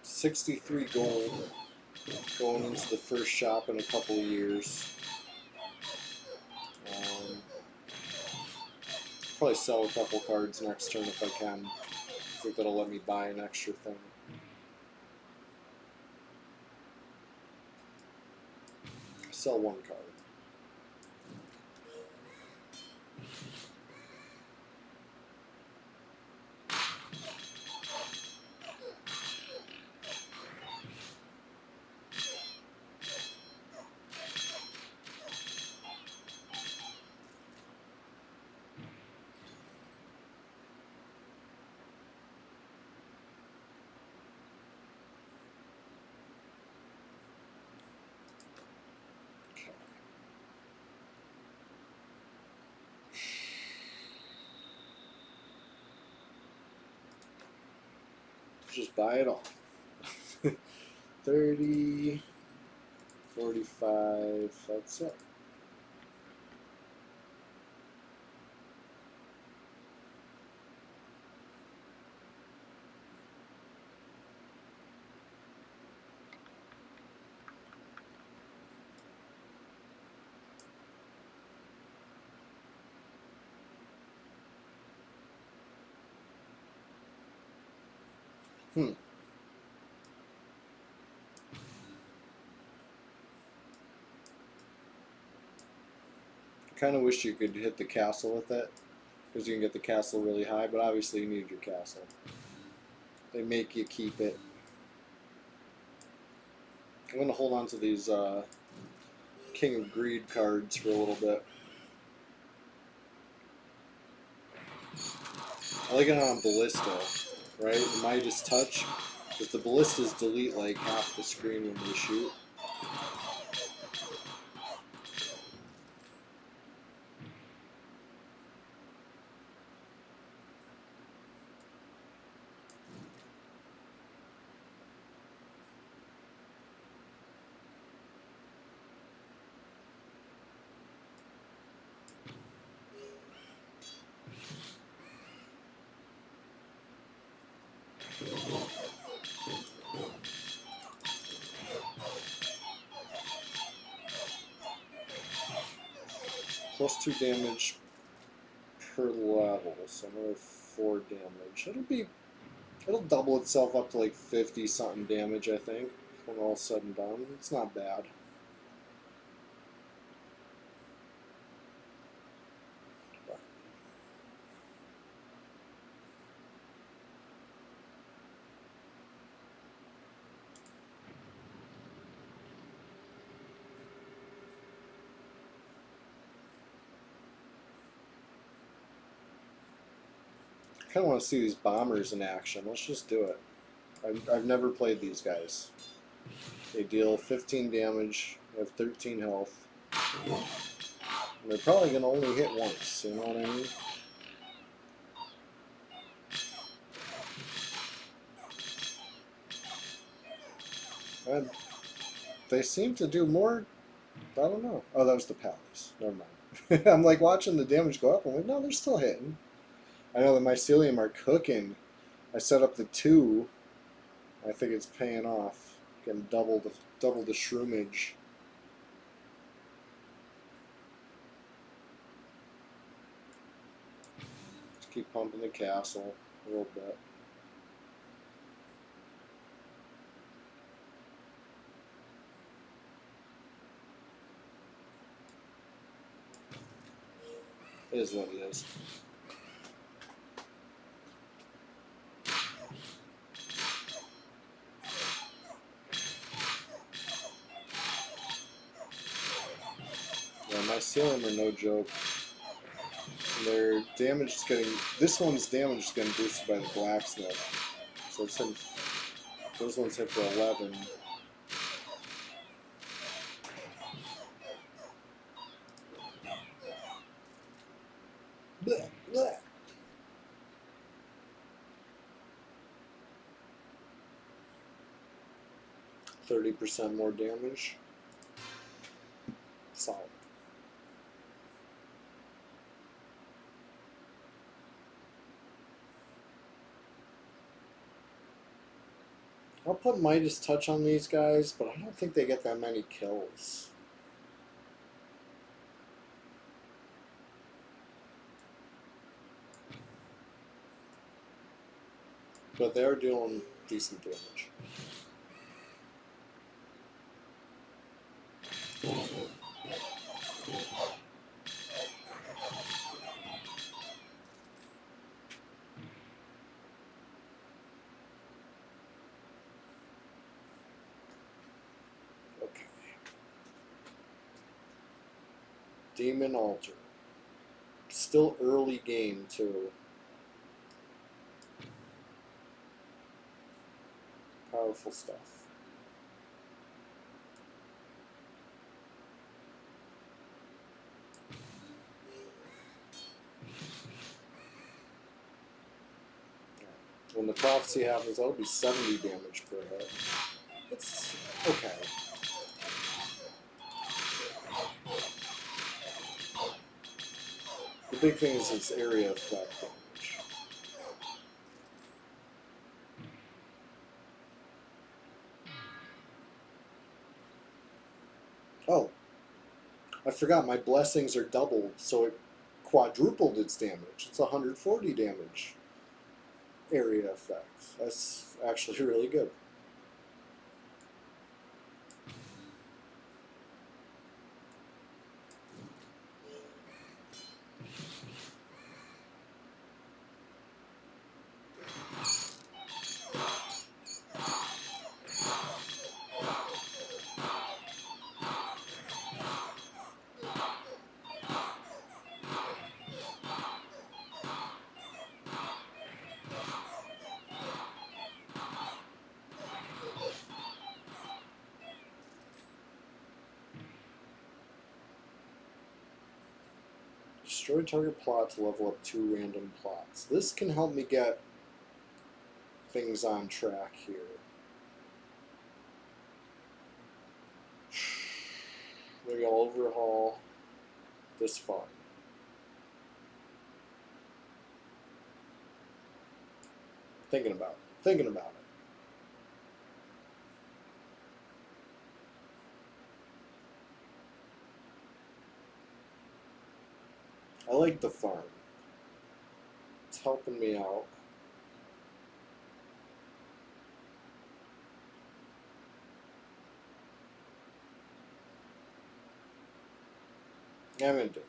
$63 gold going into the first shop in a couple of years. Probably sell a couple cards next turn if I can. I think that'll let me buy an extra thing. Sell one card. Just buy it all. 30, 45, that's it. Kind of wish you could hit the castle with it, because you can get the castle really high, but obviously you need your castle. They make you keep it. I'm going to hold on to these King of Greed cards for a little bit. I like it on Ballista, right? The Midas Touch, because the Ballistas delete like half the screen when they shoot. +2 damage per level, so another 4 damage. It'll double itself up to like 50 something damage, I think, when all said and done. It's not bad. I kind of want to see these bombers in action. Let's just do it. I've never played these guys. They deal 15 damage, they have 13 health. And they're probably going to only hit once, you know what I mean? And they seem to do more. I don't know. Oh, that was the palace. Never mind. I'm like watching the damage go up. I'm like, no, they're still hitting. I know the mycelium are cooking. I set up the 2. I think it's paying off. Getting double the shroomage. Just keep pumping the castle a little bit. It is what it is. Yeah, mycelium are no joke. Their damage is getting. This one's damage is getting boosted by the blacksmith. So it's in. Those ones hit for 11. Blech, blech. 30% more damage. Solid. I'll put Midas Touch on these guys, but I don't think they get that many kills. But they're doing decent damage. Okay. Demon Altar. Still early game, too. Powerful stuff. When the prophecy happens, that'll be 70 damage per hit. It's okay. The big thing is its area effect damage. Oh, I forgot my blessings are doubled, so it quadrupled its damage. It's 140 damage area effect. That's actually really good. Destroy target plot to level up 2 random plots. This can help me get things on track here. Maybe I'll overhaul this farm. Thinking about it. Thinking about it. I like the farm. It's helping me out. I'm gonna do it.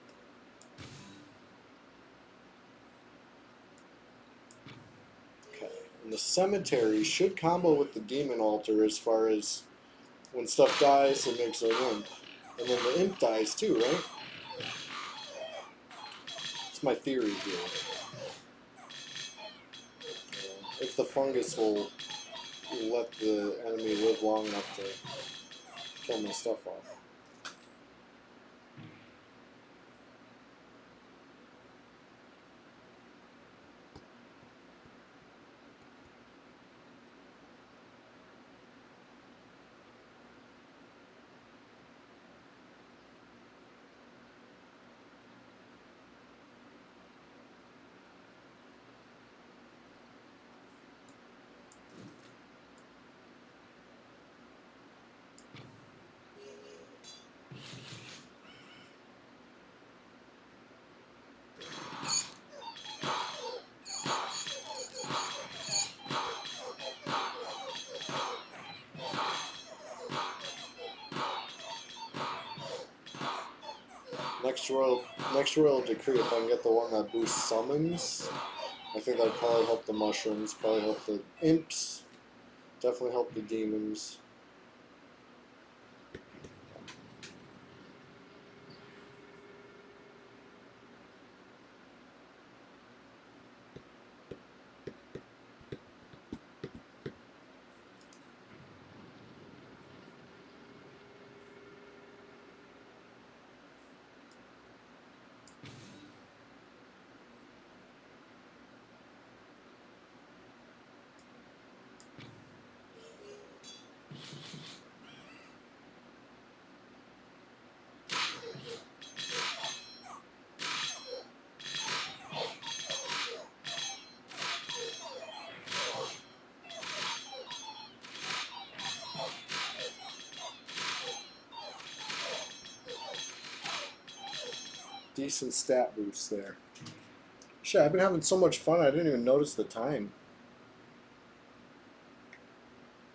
Okay. And the cemetery should combo with the demon altar as far as when stuff dies, it makes an imp. And then the imp dies too, right? It's my theory here. If the fungus will let the enemy live long enough to kill my stuff off. next royal decree, if I can get the one that boosts summons, I think that'd probably help the mushrooms, probably help the imps, definitely help the demons. Decent stat boost there. Shit, I've been having so much fun, I didn't even notice the time.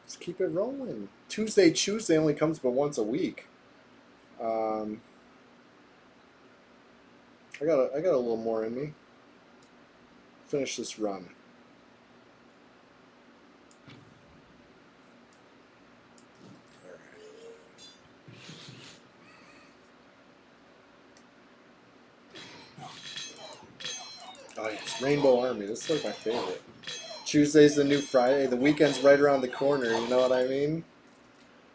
Let's keep it rolling. CHEWSDAY only comes but once a week. I got a little more in me. Finish this run. Oh yes, Rainbow Army. This is like my favorite. Tuesday's the new Friday. The weekend's right around the corner. You know what I mean?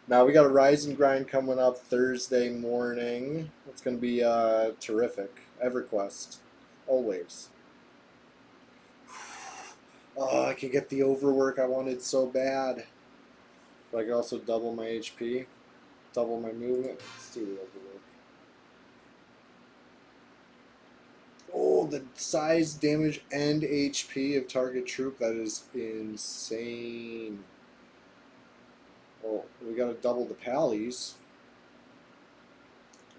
Now we got a Rise and Grind coming up Thursday morning. It's gonna be terrific. EverQuest, always. Oh, I could get the overwork I wanted so bad. But I could also double my HP, double my movement. Let's do the overwork. Oh, the size, damage, and HP of target troop. That is insane. Well, we got to double the pallies.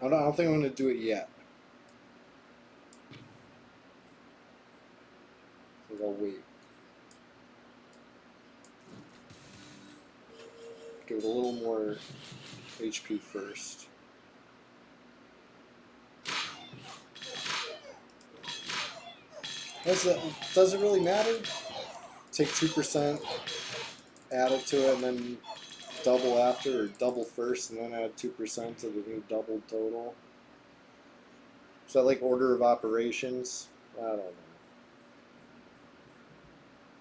I don't think I'm going to do it yet. So I'll wait. Give it a little more HP first. Does it really matter? Take 2%, add it to it, and then double after, or double first, and then add 2% to the new double total. Is that like order of operations? I don't know.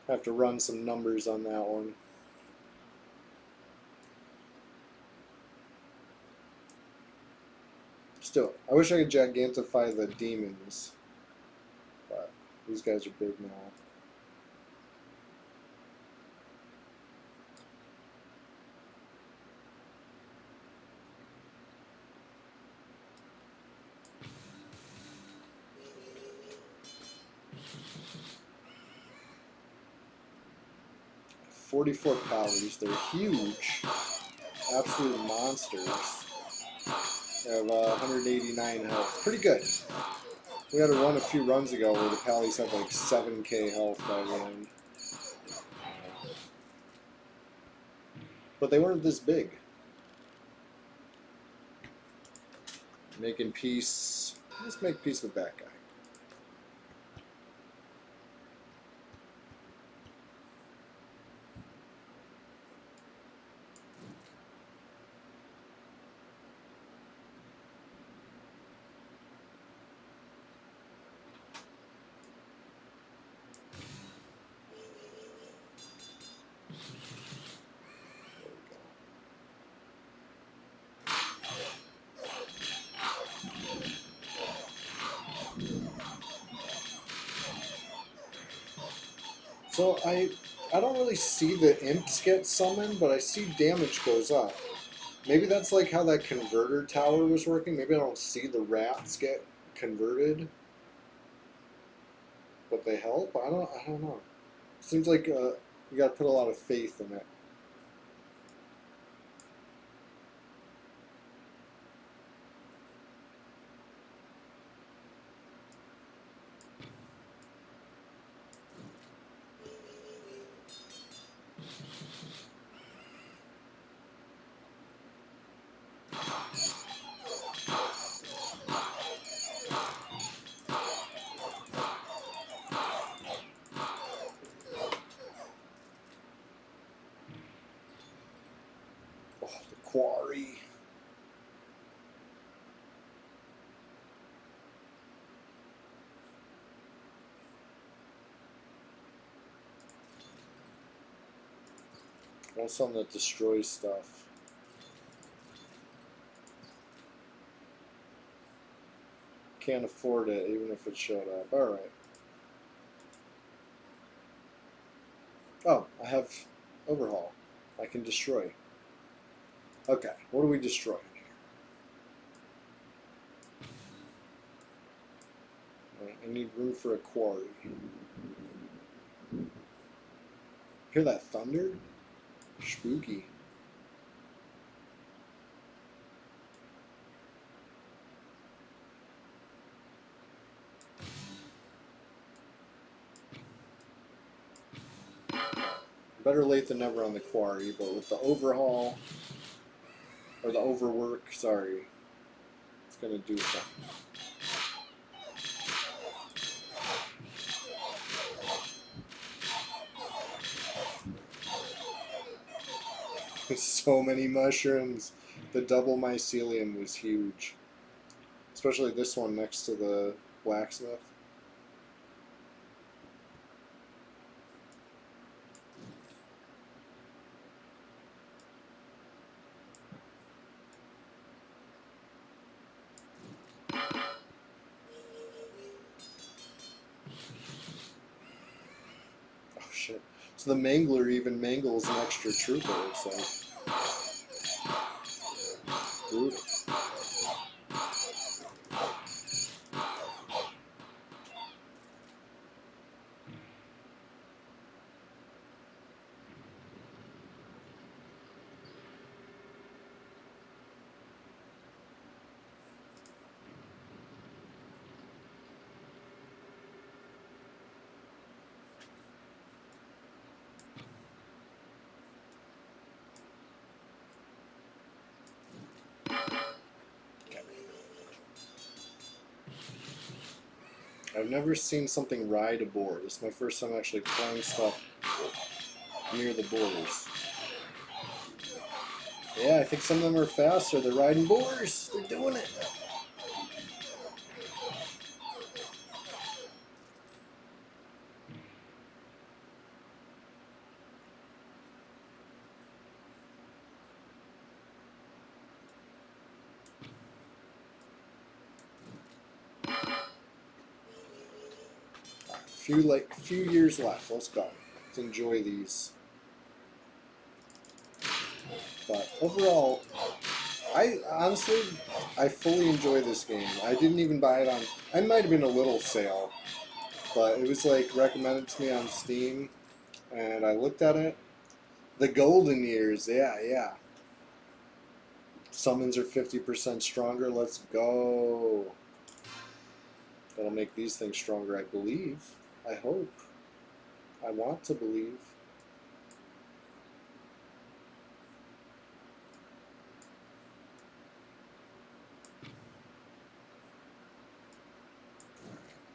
I have to run some numbers on that one. Still, I wish I could gigantify the demons, but these guys are big now. $44 calories. They're huge. Absolute monsters. They have 189 health. Pretty good. We had a run a few runs ago where the Pallies had like 7k health by the end. But they weren't this big. Making peace. Let's make peace with that guy. So I don't really see the imps get summoned, but I see damage goes up. Maybe that's like how that converter tower was working. Maybe I don't see the rats get converted, but they help. I don't know. Seems like you got to put a lot of faith in it. Oh, the quarry. I want something that destroys stuff. Can't afford it even if it showed up. Alright. Oh, I have overhaul. I can destroy. Okay, what are we destroying here? I need room for a quarry. Hear that thunder? Spooky. Better late than never on the quarry, but with the overhaul, or the overwork, sorry, it's going to do something. So many mushrooms. The double mycelium was huge. Especially this one next to the blacksmith. Oh shit. So the mangler even mangles an extra trooper, it's like. Brutal. I've never seen something ride a boar. This is my first time actually playing stuff near the borders. Yeah, I think some of them are faster. They're riding boars. They're doing it. Few years left. Let's go. Let's enjoy these. But overall, I honestly, I fully enjoy this game. I didn't even buy it on. I might have been a little sale, but it was like recommended to me on Steam, and I looked at it. The golden years, yeah. Summons are 50% stronger. Let's go. That'll make these things stronger, I believe. I hope. I want to believe.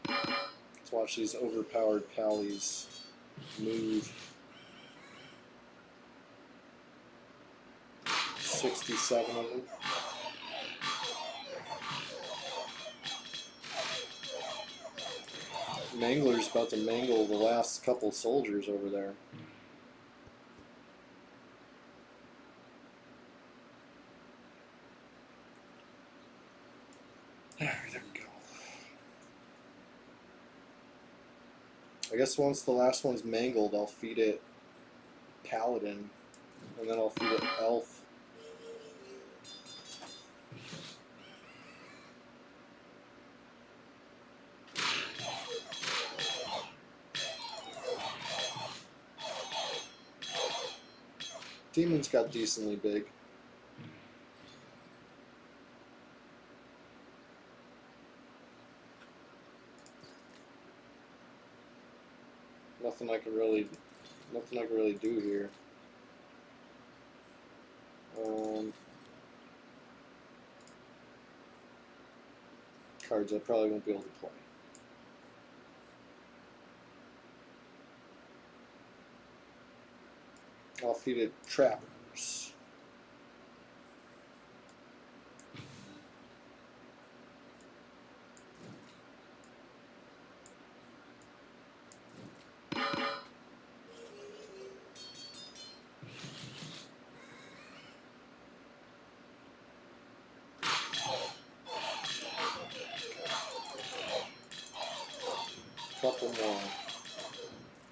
Let's watch these overpowered pallies move. 67 of them. Mangler's about to mangle the last couple soldiers over there. There we go. I guess once the last one's mangled, I'll feed it Paladin, and then I'll feed it Elf. Demons got decently big. Nothing I can really do here. Cards I probably won't be able to play. I'll feed it Trappers.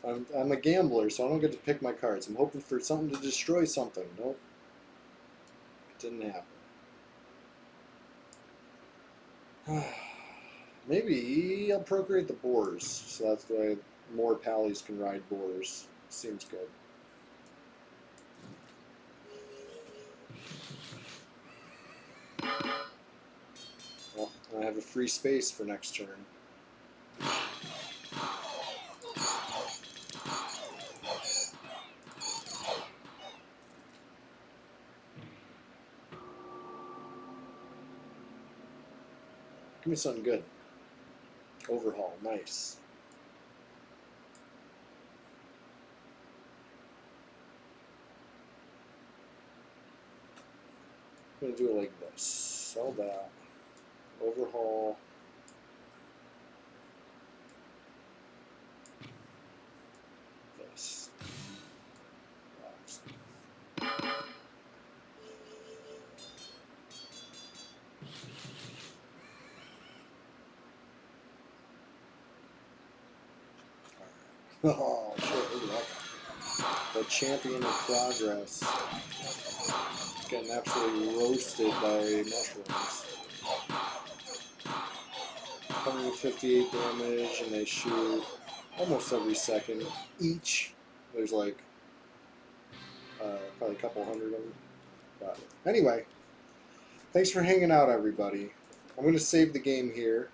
I'm a gambler, so I don't get to pick my cards. I'm hoping for something to destroy something. Nope, it didn't happen. Maybe I'll procreate the boars, so that's the way more pallies can ride boars. Seems good. Well, I have a free space for next turn. Give me something good. Overhaul, nice. I'm gonna do it like this. Sell that. Overhaul. This. Oh shit! Look at that. The champion of progress. Getting absolutely roasted by mushrooms. 158 damage, and they shoot almost every second each. There's like probably a couple hundred of them. But anyway, thanks for hanging out, everybody. I'm going to save the game here.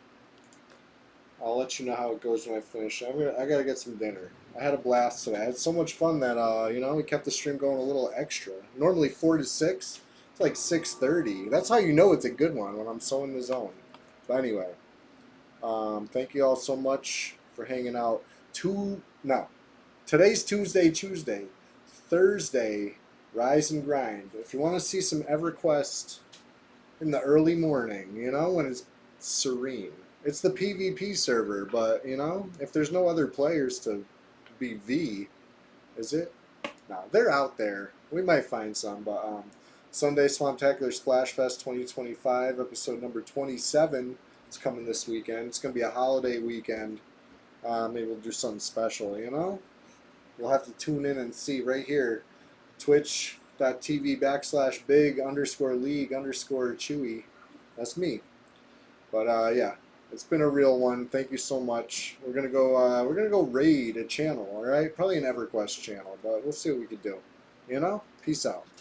I'll let you know how it goes when I finish. I gotta get some dinner. I had a blast today. I had so much fun that we kept the stream going a little extra. Normally 4 to 6. It's like 6:30. That's how you know it's a good one, when I'm so in the zone. But anyway, thank you all so much for hanging out. Today's Tuesday. Thursday, Rise and Grind. If you want to see some EverQuest in the early morning, when it's serene. It's the PvP server, but, if there's no other players to be V, is it? No, they're out there. We might find some, but Sunday Swamptacular Splash Fest 2025, episode number 27 is coming this weekend. It's going to be a holiday weekend. Maybe we'll do something special, You'll have to tune in and see right here, twitch.tv/big_league_chewy. That's me. But yeah, it's been a real one. Thank you so much. We're gonna go raid a channel, all right? Probably an EverQuest channel, but we'll see what we can do. Peace out.